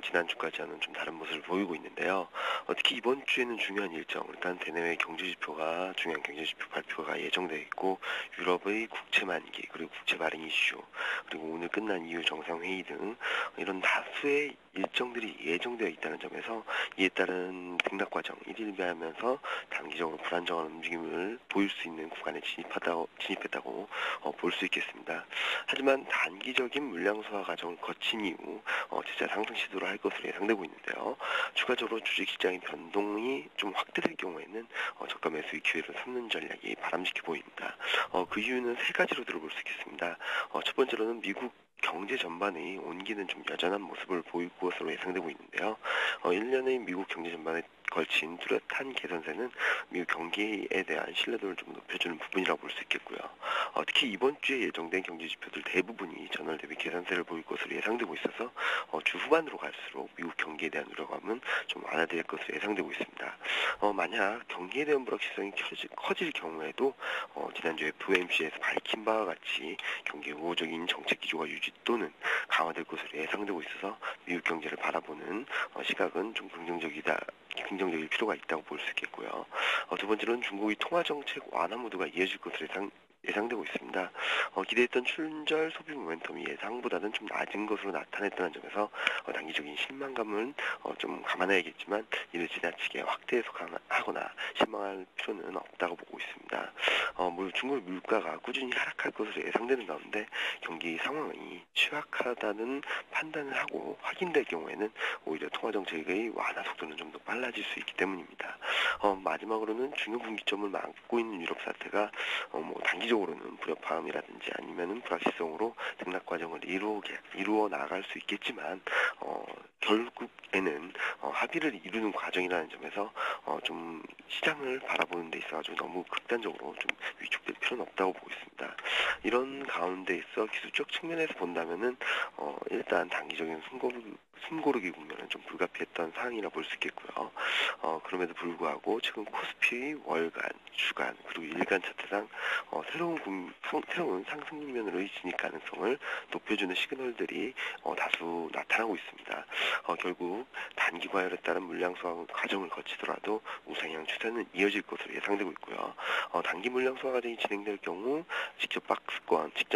지난주까지와는 좀 다른 모습을 보이고 있는데요. 특히 이번 주에는 중요한 일정, 일단 대내외 경제지표가 중요한 경제지표 발표가 예정되어 있고 유럽의 국채 만기 그리고 국채 발행 이슈 그리고 오늘 끝난 EU 정상회의 등 이런 다수의 일정들이 예정되어 있다는 점에서 이에 따른 등락 과정, 일일비하면서 단기적으로 불안정한 움직임을 보일 수 있는 구간에 진입했다고 볼 수 있겠습니다. 하지만 단기적인 물량 소화 과정을 거친 이후 재차 상승 시도를 할 것으로 예상되고 있는데요. 추가적으로 주식시장의 변동이 좀 확대될 경우에는 저가 매수의 기회를 삼는 전략이 바람직해 보입니다. 그 이유는 세 가지로 들어볼 수 있겠습니다. 첫 번째로는 미국 경제 전반의 온기는 좀 여전한 모습을 보일 것으로 예상되고 있는데요. 1년의 미국 경제 전반에 걸친 뚜렷한 개선세는 미국 경기에 대한 신뢰도를 좀 높여주는 부분이라고 볼 수 있겠고요. 특히 이번 주에 예정된 경제 지표들 대부분이 전월 대비 개선세를 보일 것으로 예상되고 있어서 주 후반으로 갈수록 미국 경기에 대한 우려감은 좀 완화될 것으로 예상되고 있습니다. 만약 경기에 대한 불확실성이 커질 경우에도 지난주 FOMC에서 밝힌 바와 같이 경기 우호적인 정책 기조가 유지 또는 강화될 것으로 예상되고 있어서 미국 경제를 바라보는 시각은 좀 긍정적일 필요가 있다고 볼 수 있겠고요. 두 번째로는 중국의 통화정책 완화 모드가 이어질 것으로 예상되고 있습니다. 기대했던 춘절 소비 모멘텀이 예상보다는 좀 낮은 것으로 나타냈다는 점에서 단기적인 실망감은 좀 감안해야겠지만 이를 지나치게 확대 해석하거나 실망할 필요는 없다고 보고 있습니다. 중국 물가가 꾸준히 하락할 것으로 예상되는 가운데 경기 상황이 취약하다는 판단을 하고 확인될 경우에는 오히려 통화정책의 완화 속도는 좀 더 빨라질 수 있기 때문입니다. 마지막으로는 중요 분기점을 막고 있는 유럽 사태가 단기적으로는 불협화음이라든지 아니면은 불확실성으로 등락 과정을 이루어 나갈 수 있겠지만 결국에는 합의를 이루는 과정이라는 점에서 좀 시장을 바라보는 데 있어가지고 너무 극단적으로 좀 위축될 필요는 없다고 보고 있습니다. 이런 가운데 있어 기술적 측면에서 본다면은 일단 단기적인 숨고르기 국면은 좀 불가피했던 상황이라 볼 수 있겠고요. 그럼에도 불구하고 최근 코스피 월간, 주간 그리고 일간 차트상 새로운 상승 국면으로의 진입 가능성을 높여주는 시그널들이 다수 나타나고 있습니다. 결국 단기 과열에 따른 물량 소화 과정을 거치더라도 우상향 추세는 이어질 것으로 예상되고 있고요. 단기 물량 소화 과정이 진행될 경우 직전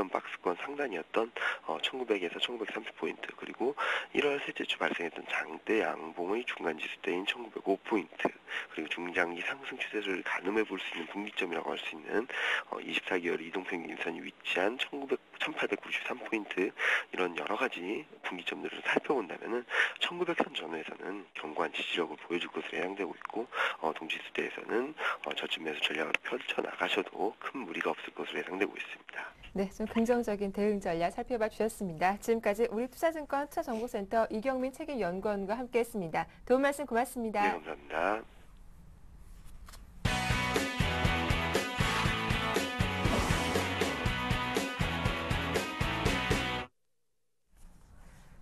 박스권 상단이었던 1900에서 1930포인트 그리고 1월 셋째 주 발생했던 장대 양봉의 중간 지수대인 1905포인트 그리고 중장기 상승 추세를 가늠해 볼 수 있는 분기점이라고 할 수 있는 24개월 이동평균선이 위치한 1893포인트 이런 여러 가지 분기점들을 살펴본다면은 1900선 전후에서는 견고한 지지력을 보여줄 것으로 예상되고 있고 동지수대에서는 저점 매수 전략을 펼쳐 나가셔도 큰 무리가 없을 것으로 예상되고 있습니다. 네, 좀 긍정적인 대응 전략 살펴봐 주셨습니다. 지금까지 우리투자증권 투자정보센터 이경민 책임연구원과 함께했습니다. 도움 말씀 고맙습니다. 네, 감사합니다.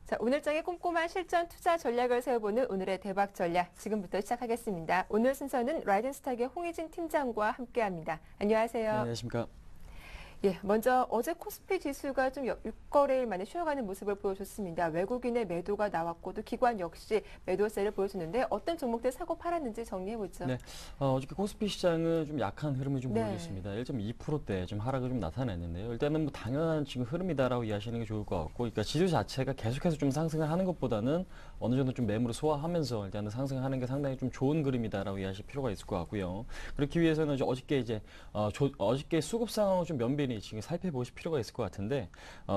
자, 오늘장의 꼼꼼한 실전 투자 전략을 세워보는 오늘의 대박 전략 지금부터 시작하겠습니다. 오늘 순서는 라이든스탁의 홍희진 팀장과 함께합니다. 안녕하세요. 네, 안녕하십니까. 예, 먼저 어제 코스피 지수가 좀 6거래일 만에 쉬어가는 모습을 보여줬습니다. 외국인의 매도가 나왔고 또 기관 역시 매도세를 보여주는데 어떤 종목들 사고 팔았는지 정리해보죠. 네, 어저께 코스피 시장은 좀 약한 흐름을 좀 네. 보여줬습니다. 1.2%대 좀 하락을 좀 나타냈는데요. 일단은 뭐 당연한 지금 흐름이다라고 이해하시는 게 좋을 것 같고, 그러니까 지수 자체가 계속해서 좀 상승을 하는 것보다는 어느 정도 좀 매물을 소화하면서 일단은 상승하는 게 상당히 좀 좋은 그림이다라고 이해하실 필요가 있을 것 같고요. 그렇기 위해서는 어저께 수급 상황을 좀 면밀히 지금 살펴보실 필요가 있을 것 같은데,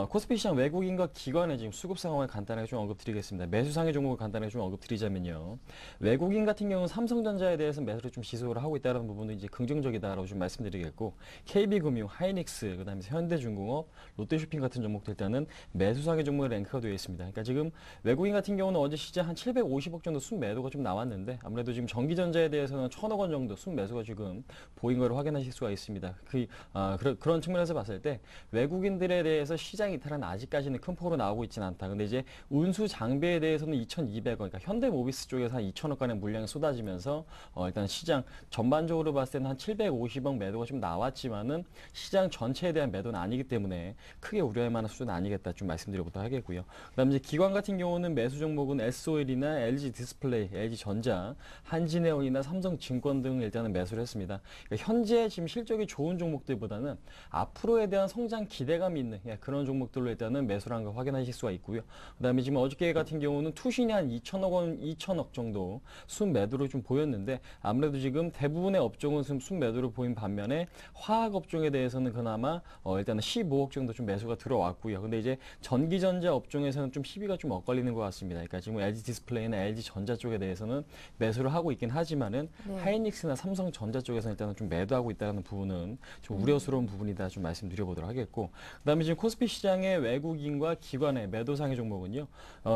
코스피 시장 외국인과 기관의 지금 수급 상황을 간단하게 좀 언급드리겠습니다. 매수상의 종목을 간단하게 좀 언급드리자면요. 외국인 같은 경우는 삼성전자에 대해서 매수를 좀 지속을 하고 있다는 부분도 이제 긍정적이다라고 좀 말씀드리겠고, KB금융, 하이닉스, 그다음에 현대중공업, 롯데쇼핑 같은 종목들 일단은 매수상의 종목에 랭크가 되어 있습니다. 그러니까 지금 외국인 같은 경우는 어제 시장 한 750억 정도 순매도가 좀 나왔는데, 아무래도 지금 전기전자에 대해서는 1,000억 원 정도 순매수가 지금 보인 걸 확인하실 수가 있습니다. 그런 측면에서 측면에서 봤을 때 외국인들에 대해서 시장 이탈은 아직까지는 큰 폭으로 나오고 있지는 않다. 근데 이제 운수 장비에 대해서는 2,200억, 그러니까 현대모비스 쪽에서 한 2천억 간의 물량이 쏟아지면서 일단 시장 전반적으로 봤을 때는 한 750억 매도가 좀 나왔지만은 시장 전체에 대한 매도는 아니기 때문에 크게 우려할 만한 수준은 아니겠다 좀 말씀드려보도록 하겠고요. 그다음에 이제 기관 같은 경우는 매수 종목은 SOL이나 LG 디스플레이, LG 전자, 한진해운이나 삼성증권 등 일단은 매수를 했습니다. 그러니까 현재 지금 실적이 좋은 종목들보다는 앞으로에 대한 성장 기대감이 있는 그런 종목들로 일단은 매수를 한 거 확인하실 수가 있고요. 그다음에 지금 어저께 같은 경우는 투신이 한 2천억 원, 2천억 정도 순매도를 좀 보였는데 아무래도 지금 대부분의 업종은 순매도를 보인 반면에 화학 업종에 대해서는 그나마 일단은 15억 정도 좀 매수가 들어왔고요. 근데 이제 전기전자 업종에서는 좀 시비가 좀 엇갈리는 것 같습니다. 그러니까 지금 LG 디스플레이나 LG 전자 쪽에 대해서는 매수를 하고 있긴 하지만은 하이닉스나 삼성전자 쪽에서는 일단은 좀 매도하고 있다는 부분은 좀 우려스러운 부분이다 좀 말씀드려보도록 하겠고, 그다음에 지금 코스피 시장의 외국인과 기관의 매도상의 종목은요,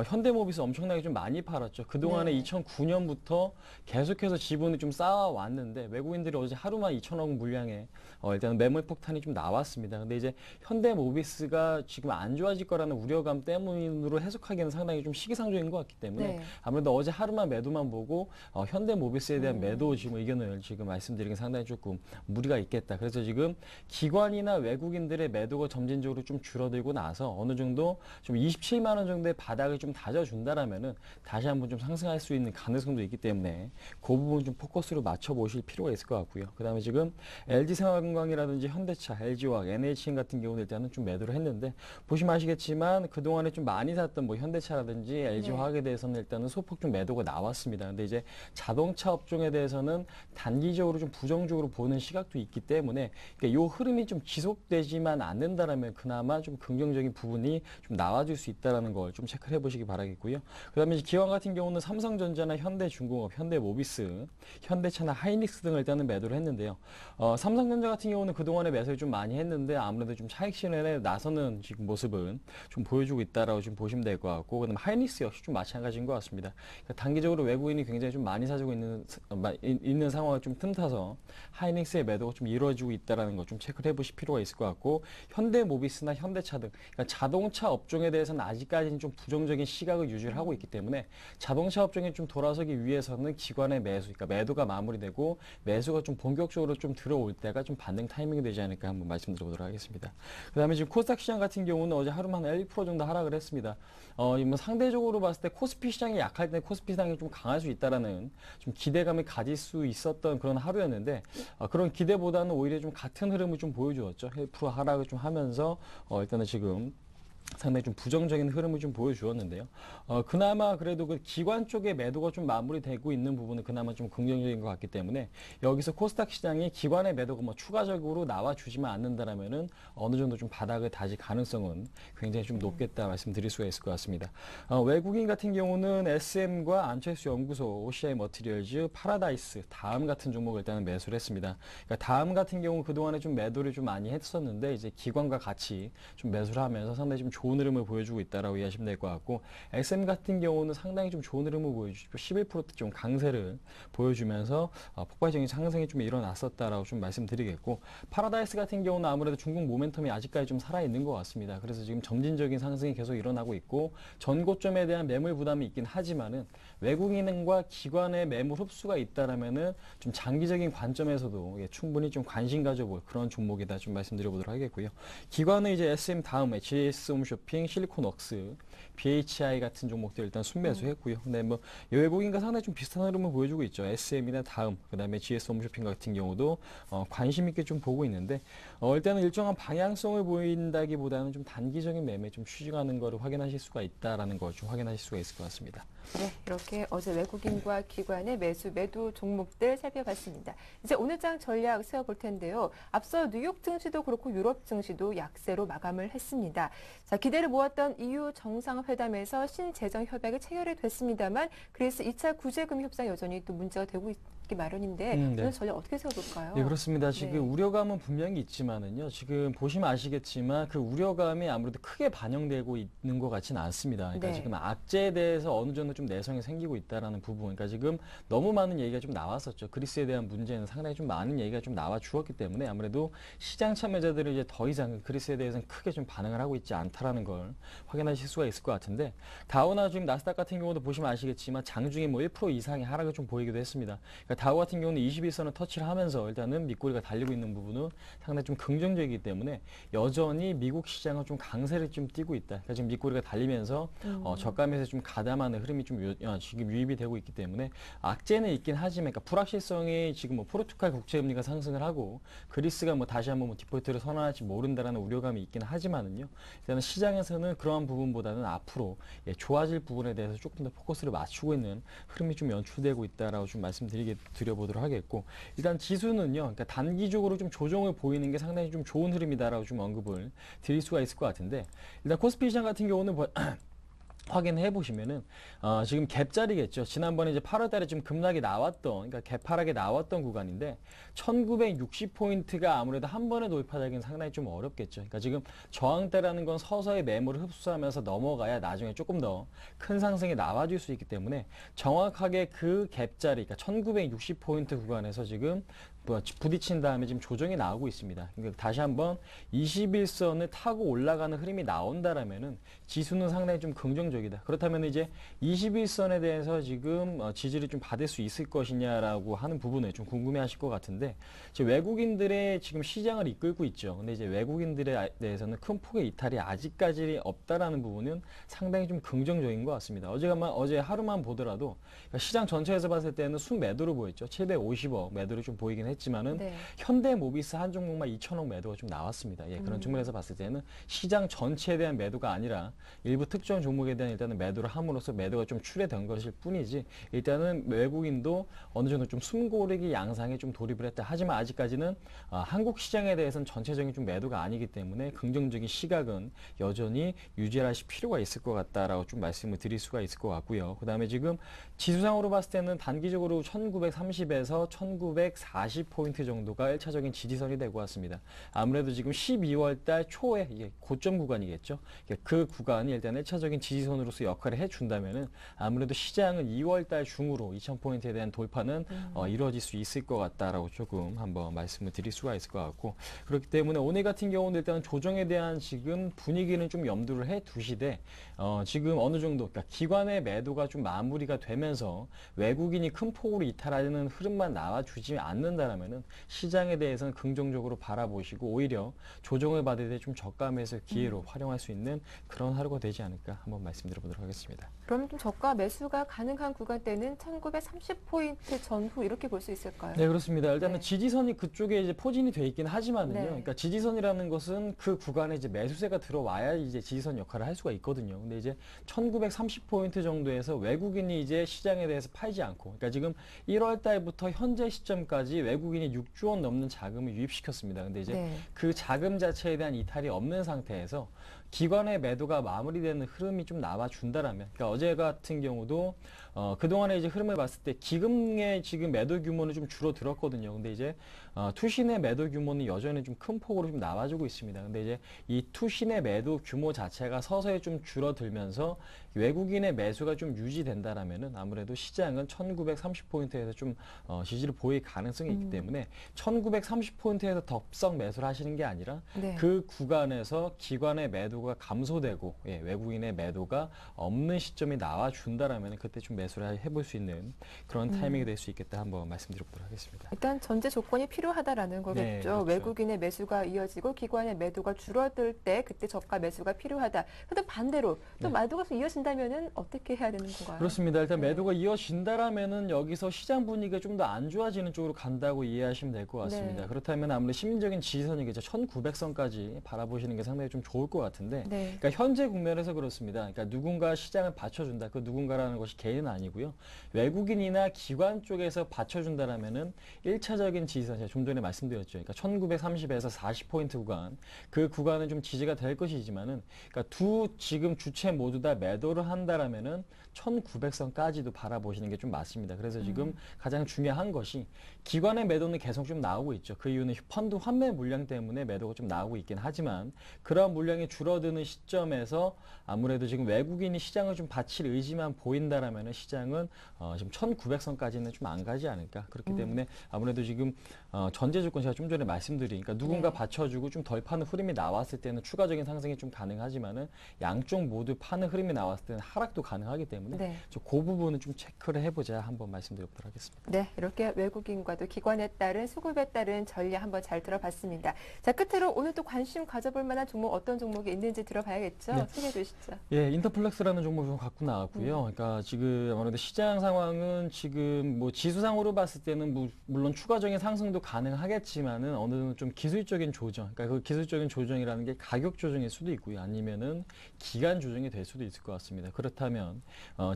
현대모비스 엄청나게 좀 많이 팔았죠. 그동안에 2009년부터 계속해서 지분을 좀 쌓아왔는데 외국인들이 어제 하루만 2천억 물량에 일단 매물 폭탄이 좀 나왔습니다. 근데 이제 현대모비스가 지금 안 좋아질 거라는 우려감 때문으로 해석하기에는 상당히 좀 시기상조인 것 같기 때문에 아무래도 어제 하루만 매도만 보고 현대모비스에 대한 매도 지금 의견을 지금 말씀드리긴 상당히 조금 무리가 있겠다. 그래서 지금 기관이나 외국인들의 매도가 점진적으로 좀 줄어들고 나서 어느 정도 좀 27만 원 정도의 바닥을 좀 다져준다라면은 다시 한번 좀 상승할 수 있는 가능성도 있기 때문에 그 부분 좀 포커스로 맞춰보실 필요가 있을 것 같고요. 그다음에 지금 LG생활건강이라든지 현대차, LG화학, NHN 같은 경우는 일단은 좀 매도를 했는데 보시면 아시겠지만 그동안에 좀 많이 샀던 뭐 현대차라든지 LG화학에 대해서는 일단은 소폭 좀 매도가 나왔습니다. 근데 이제 자동차 업종에 대해서는 단기적으로 좀 부정적으로 보는 시각도 있기 때문에 그러니까 요 흐름이 좀 지속되지만 않는다라면 그나마 좀 긍정적인 부분이 좀 나와줄 수 있다라는 걸 좀 체크를 해보시기 바라겠고요. 그다음에 이제 기관 같은 경우는 삼성전자나 현대중공업, 현대모비스, 현대차나 하이닉스 등을 일단은 매도를 했는데요. 삼성전자 같은 경우는 그동안에 매수를 좀 많이 했는데 아무래도 좀 차익 실현에 나서는 지금 모습은 좀 보여주고 있다라고 좀 보시면 될 것 같고, 그다음에 하이닉스 역시 좀 마찬가지인 것 같습니다. 그러니까 단기적으로 외국인이 굉장히 좀 많이 사주고 있는 상황을 좀 틈타서 하이닉스의 매도가 좀 이루어지고 있다라는 거 좀 체크를 해보실 필요가 있을 것 같고, 현대모비스나 현대차 등 그러니까 자동차 업종에 대해서는 아직까지는 좀 부정적인 시각을 유지를 하고 있기 때문에 자동차 업종에 좀 돌아서기 위해서는 기관의 매수, 그러니까 매도가 마무리되고 매수가 좀 본격적으로 좀 들어올 때가 좀 반등 타이밍이 되지 않을까 한번 말씀드려보도록 하겠습니다. 그다음에 지금 코스닥 시장 같은 경우는 어제 하루만 1% 정도 하락을 했습니다. 뭐 상대적으로 봤을 때 코스피 시장이 약할 때 코스피 시장이 좀 강할 수 있다라는 좀 기대감을 가질 수 있었던 그런 하루였는데 그런 기대보다는 오히려 좀 같은 흐름을 좀 보여주었죠. 1% 하락을 좀 하면서 일단은 지금 상당히 좀 부정적인 흐름을 좀 보여주었는데요. 그나마 그래도 그 기관 쪽의 매도가 좀 마무리되고 있는 부분은 그나마 좀 긍정적인 것 같기 때문에 여기서 코스닥 시장이 기관의 매도가 뭐 추가적으로 나와주지만 않는다라면은 어느 정도 좀 바닥을 다질 가능성은 굉장히 좀 높겠다 말씀드릴 수가 있을 것 같습니다. 외국인 같은 경우는 SM과 안철수 연구소, OCI 머티리얼즈, 파라다이스, 다음 같은 종목을 일단은 매수를 했습니다. 그러니까 다음 같은 경우 그동안에 좀 매도를 좀 많이 했었는데 이제 기관과 같이 좀 매수를 하면서 상당히 좀 좋은 흐름을 보여주고 있다라고 이해하시면 될 것 같고, SM 같은 경우는 상당히 좀 좋은 흐름을 보여주고 11% 좀 강세를 보여주면서 폭발적인 상승이 좀 일어났었다라고 좀 말씀드리겠고, 파라다이스 같은 경우는 아무래도 중국 모멘텀이 아직까지 좀 살아있는 것 같습니다. 그래서 지금 점진적인 상승이 계속 일어나고 있고 전고점에 대한 매물 부담이 있긴 하지만은 외국인과 기관의 매물 흡수가 있다라면은 좀 장기적인 관점에서도 충분히 좀 관심 가져볼 그런 종목이다 좀 말씀드려보도록 하겠고요. 기관은 이제 SM 다음에 GS 홈쇼핑, 실리콘웍스, BHI 같은 종목들 일단 순매수했고요. 근데 뭐 외국인과 상당히 좀 비슷한 흐름을 보여주고 있죠. SM이나 다음, 그다음에 GS 홈쇼핑 같은 경우도 관심 있게 좀 보고 있는데 일단은 일정한 방향성을 보인다기보다는 좀 단기적인 매매 좀 추진하는 거를 확인하실 수가 있다라는 걸 좀 확인하실 수가 있을 것 같습니다. 네, 이렇게 어제 외국인과 기관의 매도 종목들 살펴봤습니다. 이제 오늘장 전략 세워볼 텐데요. 앞서 뉴욕 증시도 그렇고 유럽 증시도 약세로 마감을 했습니다. 자, 기대를 모았던 EU 정상회담에서 신재정 협약이 체결이 됐습니다만 그래서 2차 구제금 협상 여전히 또 문제가 되고 있기 마련인데 오늘 전략 어떻게 세워볼까요? 네, 그렇습니다. 지금 우려감은 분명히 있지만은요. 지금 보시면 아시겠지만 그 우려감이 아무래도 크게 반영되고 있는 것 같지는 않습니다. 그러니까 지금 악재에 대해서 어느 정도 대해서는 좀 내성이 생기고 있다라는 부분. 그러니까 지금 너무 많은 얘기가 좀 나왔었죠. 그리스에 대한 문제는 상당히 좀 많은 얘기가 좀 나와 주었기 때문에 아무래도 시장 참여자들은 이제 더 이상 그리스에 대해서는 크게 좀 반응을 하고 있지 않다라는 걸 확인하실 수가 있을 것 같은데, 다우나 지금 나스닥 같은 경우도 보시면 아시겠지만 장중에 뭐 1% 이상의 하락을 좀 보이기도 했습니다. 그러니까 다우 같은 경우는 21선을 터치를 하면서 일단은 밑꼬리가 달리고 있는 부분은 상당히 좀 긍정적이기 때문에 여전히 미국 시장은 좀 강세를 좀 띠고 있다. 그러니까 지금 밑꼬리가 달리면서 저가에서 좀 가담하는 흐름이 좀 지금 유입이 되고 있기 때문에 악재는 있긴 하지만, 그러니까 불확실성이 지금 뭐 포르투갈 국채금리가 상승을 하고 그리스가 뭐 다시 한번 뭐 디폴트를 선언할지 모른다라는 우려감이 있긴 하지만은요. 일단은 시장에서는 그러한 부분보다는 앞으로 좋아질 부분에 대해서 조금 더 포커스를 맞추고 있는 흐름이 좀 연출되고 있다라고 좀 드려보도록 하겠고, 일단 지수는요. 그러니까 단기적으로 좀 조정을 보이는 게 상당히 좀 좋은 흐름이다라고 좀 언급을 드릴 수가 있을 것 같은데, 일단 코스피 시장 같은 경우는 확인해 보시면은 지금 갭자리겠죠. 지난번에 이제 8월 달에 좀 급락이 나왔던, 그러니까 개파락이 나왔던 구간인데 1960포인트가 아무래도 한 번에 돌파하기는 상당히 좀 어렵겠죠. 그러니까 지금 저항대라는 건 서서히 매물을 흡수하면서 넘어가야 나중에 조금 더 큰 상승이 나와줄 수 있기 때문에 정확하게 그 갭자리, 그러니까 1960포인트 구간에서 지금 부딪힌 다음에 지금 조정이 나오고 있습니다. 그러니까 다시 한번 21선을 타고 올라가는 흐름이 나온다라면은 지수는 상당히 좀 긍정적이다. 그렇다면 이제 21선에 대해서 지금 지지를 좀 받을 수 있을 것이냐라고 하는 부분을 좀 궁금해하실 것 같은데, 이제 외국인들의 지금 시장을 이끌고 있죠. 근데 이제 외국인들에 대해서는 큰 폭의 이탈이 아직까지 없다라는 부분은 상당히 좀 긍정적인 것 같습니다. 어제 하루만 보더라도 그러니까 시장 전체에서 봤을 때는 순매도로 보였죠. 750억 매도를 좀 보이긴 했지만은 네. 현대모비스 한 종목만 2천억 매도가 좀 나왔습니다. 그런 측면에서 봤을 때는 시장 전체에 대한 매도가 아니라 일부 특정 종목에 대한 일단은 매도를 함으로써 매도가 좀 출회된 것일 뿐이지, 일단은 외국인도 어느 정도 좀 숨고르기 양상에 좀 돌입을 했다. 하지만 아직까지는 한국 시장에 대해서는 전체적인 좀 매도가 아니기 때문에 긍정적인 시각은 여전히 유지하실 필요가 있을 것 같다라고 좀 말씀을 드릴 수가 있을 것 같고요. 그 다음에 지금 지수상으로 봤을 때는 단기적으로 1930에서 1940포인트 정도가 1차적인 지지선이 되고 왔습니다. 아무래도 지금 12월 달 초에 이게 고점 구간이겠죠. 그 구간이 일단 1차적인 지지선으로서 역할을 해준다면은 아무래도 시장은 2월 달 중으로 2000포인트에 대한 돌파는 이루어질 수 있을 것 같다라고 조금 한번 말씀을 드릴 수가 있을 것 같고, 그렇기 때문에 오늘 같은 경우는 일단 조정에 대한 지금 분위기는 좀 염두를 해 두시되 지금 어느 정도 그러니까 기관의 매도가 좀 마무리가 되면서 외국인이 큰 폭으로 이탈하는 흐름만 나와주지 않는다라면은 시장에 대해서는 긍정적으로 바라보시고 오히려 조정을 받을 때 좀 저가 매수 기회로 활용할 수 있는 그런 하루가 되지 않을까 한번 말씀드려보도록 하겠습니다. 그럼 좀 저가 매수가 가능한 구간대는 1930포인트 전후 이렇게 볼 수 있을까요? 네, 그렇습니다. 일단은 네. 지지선이 그쪽에 이제 포진이 돼 있긴 하지만은요. 네. 그러니까 지지선이라는 것은 그 구간에 이제 매수세가 들어와야 이제 지지선 역할을 할 수가 있거든요. 근데 이제 1930포인트 정도에서 외국인이 이제 시장에 대해서 팔지 않고, 그러니까 지금 1월 달부터 현재 시점까지 외국인이 6조 원 넘는 자금을 유입시켰습니다. 근데 이제 네. 그 자금 자체에 대한 이탈이 없는 상태에서 기관의 매도가 마무리되는 흐름이 좀 나와준다라면, 그러니까 어제 같은 경우도 그동안에 이제 흐름을 봤을 때 기금의 지금 매도 규모는 좀 줄어들었거든요. 근데 이제 투신의 매도 규모는 여전히 좀 큰 폭으로 좀 나와주고 있습니다. 근데 이제 이 투신의 매도 규모 자체가 서서히 좀 줄어들면서 외국인의 매수가 좀 유지된다라면은 아무래도 시장은 1930포인트에서 좀 지지를 보일 가능성이 있기 때문에 1930포인트에서 덥석 매수를 하시는 게 아니라 네. 그 구간에서 기관의 매도가 감소되고 외국인의 매도가 없는 시점이 나와준다라면 그때 좀 매수를 해볼 수 있는 그런 타이밍이 될 수 있겠다 한번 말씀드려보도록 하겠습니다. 일단 전제 조건이 필요하다라는 거겠죠. 네, 그렇죠. 외국인의 매수가 이어지고 기관의 매도가 줄어들 때 그때 저가 매수가 필요하다. 근데 반대로 또 네. 매도가 이어진다면은 어떻게 해야 되는 건가요? 그렇습니다. 일단 네. 매도가 이어진다라면은 여기서 시장 분위기가 좀 더 안 좋아지는 쪽으로 간다고 이해하시면 될 것 같습니다. 네. 그렇다면 아무래도 심리적인 지지선이겠죠. 1900선까지 바라보시는 게 상당히 좀 좋을 것 같은데, 네. 그러니까 현재 국면에서 그렇습니다. 그러니까 누군가 시장을 받쳐준다. 그 누군가라는 것이 개인은 아니고요. 외국인이나 기관 쪽에서 받쳐준다라면은 1차적인 지지선, 제가 좀 전에 말씀드렸죠. 그러니까 1930에서 40포인트 구간, 그 구간은 좀 지지가 될 것이지만은, 그러니까 두 지금 주체 모두 다 매도를 한다라면은 1900선까지도 바라보시는 게 좀 맞습니다. 그래서 지금 가장 중요한 것이 기관의 매도는 계속 좀 나오고 있죠. 그 이유는 펀드 환매 물량 때문에 매도가 좀 나오고 있긴 하지만 그러한 물량이 줄어드는 시점에서 아무래도 지금 외국인이 시장을 좀 바칠 의지만 보인다라면 시장은 지금 1900선까지는 좀 안 가지 않을까. 그렇기 때문에 아무래도 지금 전제 조건 제가 좀 전에 말씀드린, 그러니까 누군가 네. 받쳐주고 좀 덜 파는 흐름이 나왔을 때는 추가적인 상승이 좀 가능하지만은 양쪽 모두 파는 흐름이 나왔을 때는 하락도 가능하기 때문에 네. 그 부분은 좀 체크를 해보자 한번 말씀드려보도록 하겠습니다. 네, 이렇게 외국인과도 기관에 따른 수급에 따른 전략 한번 잘 들어봤습니다. 자, 끝으로 오늘 또 관심 가져볼 만한 종목 어떤 종목이 있는지 들어봐야겠죠? 네. 소개해 주시죠. 예, 인터플렉스라는 종목을 좀 갖고 나왔고요. 그러니까 지금 아무래도 시장 상황은 지금 뭐 지수상으로 봤을 때는 물론 추가적인 상승도 가능하겠지만은 어느 정도 좀 기술적인 조정, 그러니까 그 기술적인 조정이라는 게 가격 조정일 수도 있고요. 아니면은 기간 조정이 될 수도 있을 것 같습니다. 그렇다면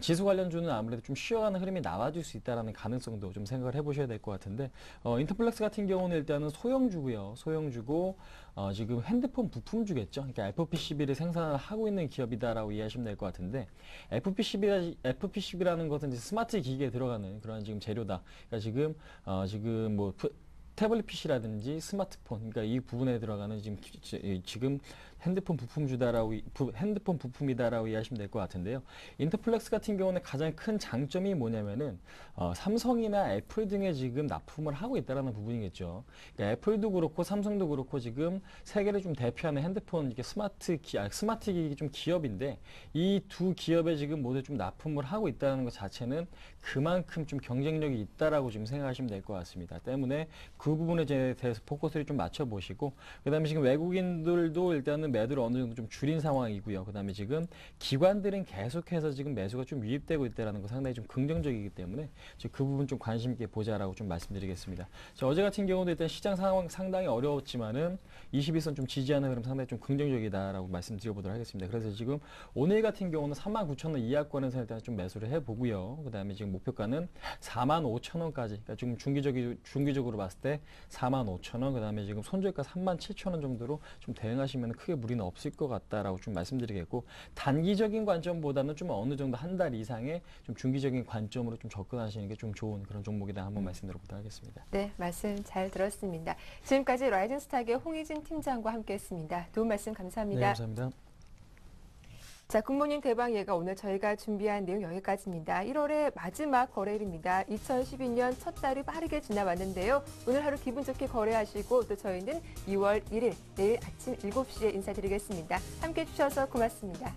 지수 관련주는 아무래도 좀 쉬어가는 흐름이 나와줄 수 있다라는 가능성도 좀 생각을 해보셔야 될 것 같은데 인터플렉스 같은 경우는 일단은 소형주고요. 소형주고 지금 핸드폰 부품주겠죠. 그러니까 FP11을 생산을 하고 있는 기업이다라고 이해하시면 될 것 같은데 FP11이라는 것은 이제 스마트 기기에 들어가는 그런 지금 재료다. 그러니까 지금 뭐 태블릿 PC라든지 스마트폰, 그러니까 이 부분에 들어가는 지금 핸드폰 부품이다라고 이해하시면 될 것 같은데요. 인터플렉스 같은 경우는 가장 큰 장점이 뭐냐면은 삼성이나 애플 등에 지금 납품을 하고 있다라는 부분이겠죠. 그러니까 애플도 그렇고 삼성도 그렇고 지금 세계를 좀 대표하는 핸드폰 이게 스마트 기기 좀 기업인데 이 두 기업에 지금 모두 좀 납품을 하고 있다는 것 자체는 그만큼 좀 경쟁력이 있다라고 지금 생각하시면 될 것 같습니다. 때문에 그 부분에 대해서 포커스를 좀 맞춰보시고, 그다음에 지금 외국인들도 일단은 매도를 어느 정도 좀 줄인 상황이고요. 그다음에 지금 기관들은 계속해서 지금 매수가 좀 유입되고 있다는 거 상당히 좀 긍정적이기 때문에 그 부분 좀 관심 있게 보자라고 좀 말씀드리겠습니다. 어제 같은 경우도 일단 시장 상황 상당히 어려웠지만은 21선 좀 지지하는 흐름 상당히 좀 긍정적이다라고 말씀드려보도록 하겠습니다. 그래서 지금 오늘 같은 경우는 39,000원 이하권에서 일단 좀 매수를 해보고요. 그다음에 지금 목표가는 45,000원까지, 그러니까 지금 중기적으로 봤을 때 45,000원, 그다음에 지금 손절가 37,000원 정도로 좀 대응하시면 크게 무리는 없을 것 같다라고 좀 말씀드리겠고, 단기적인 관점보다는 좀 어느 정도 한 달 이상의 좀 중기적인 관점으로 좀 접근하시는 게 좀 좋은 그런 종목이다 한번 말씀드려보도록 하겠습니다. 네, 말씀 잘 들었습니다. 지금까지 라이징스탁의 홍희진 팀장과 함께했습니다. 도움 말씀 감사합니다. 네, 감사합니다. 자, 굿모닝 대방예가 오늘 저희가 준비한 내용 여기까지입니다. 1월의 마지막 거래일입니다. 2012년 첫 달이 빠르게 지나왔는데요. 오늘 하루 기분 좋게 거래하시고 또 저희는 2월 1일 내일 아침 7시에 인사드리겠습니다. 함께해 주셔서 고맙습니다.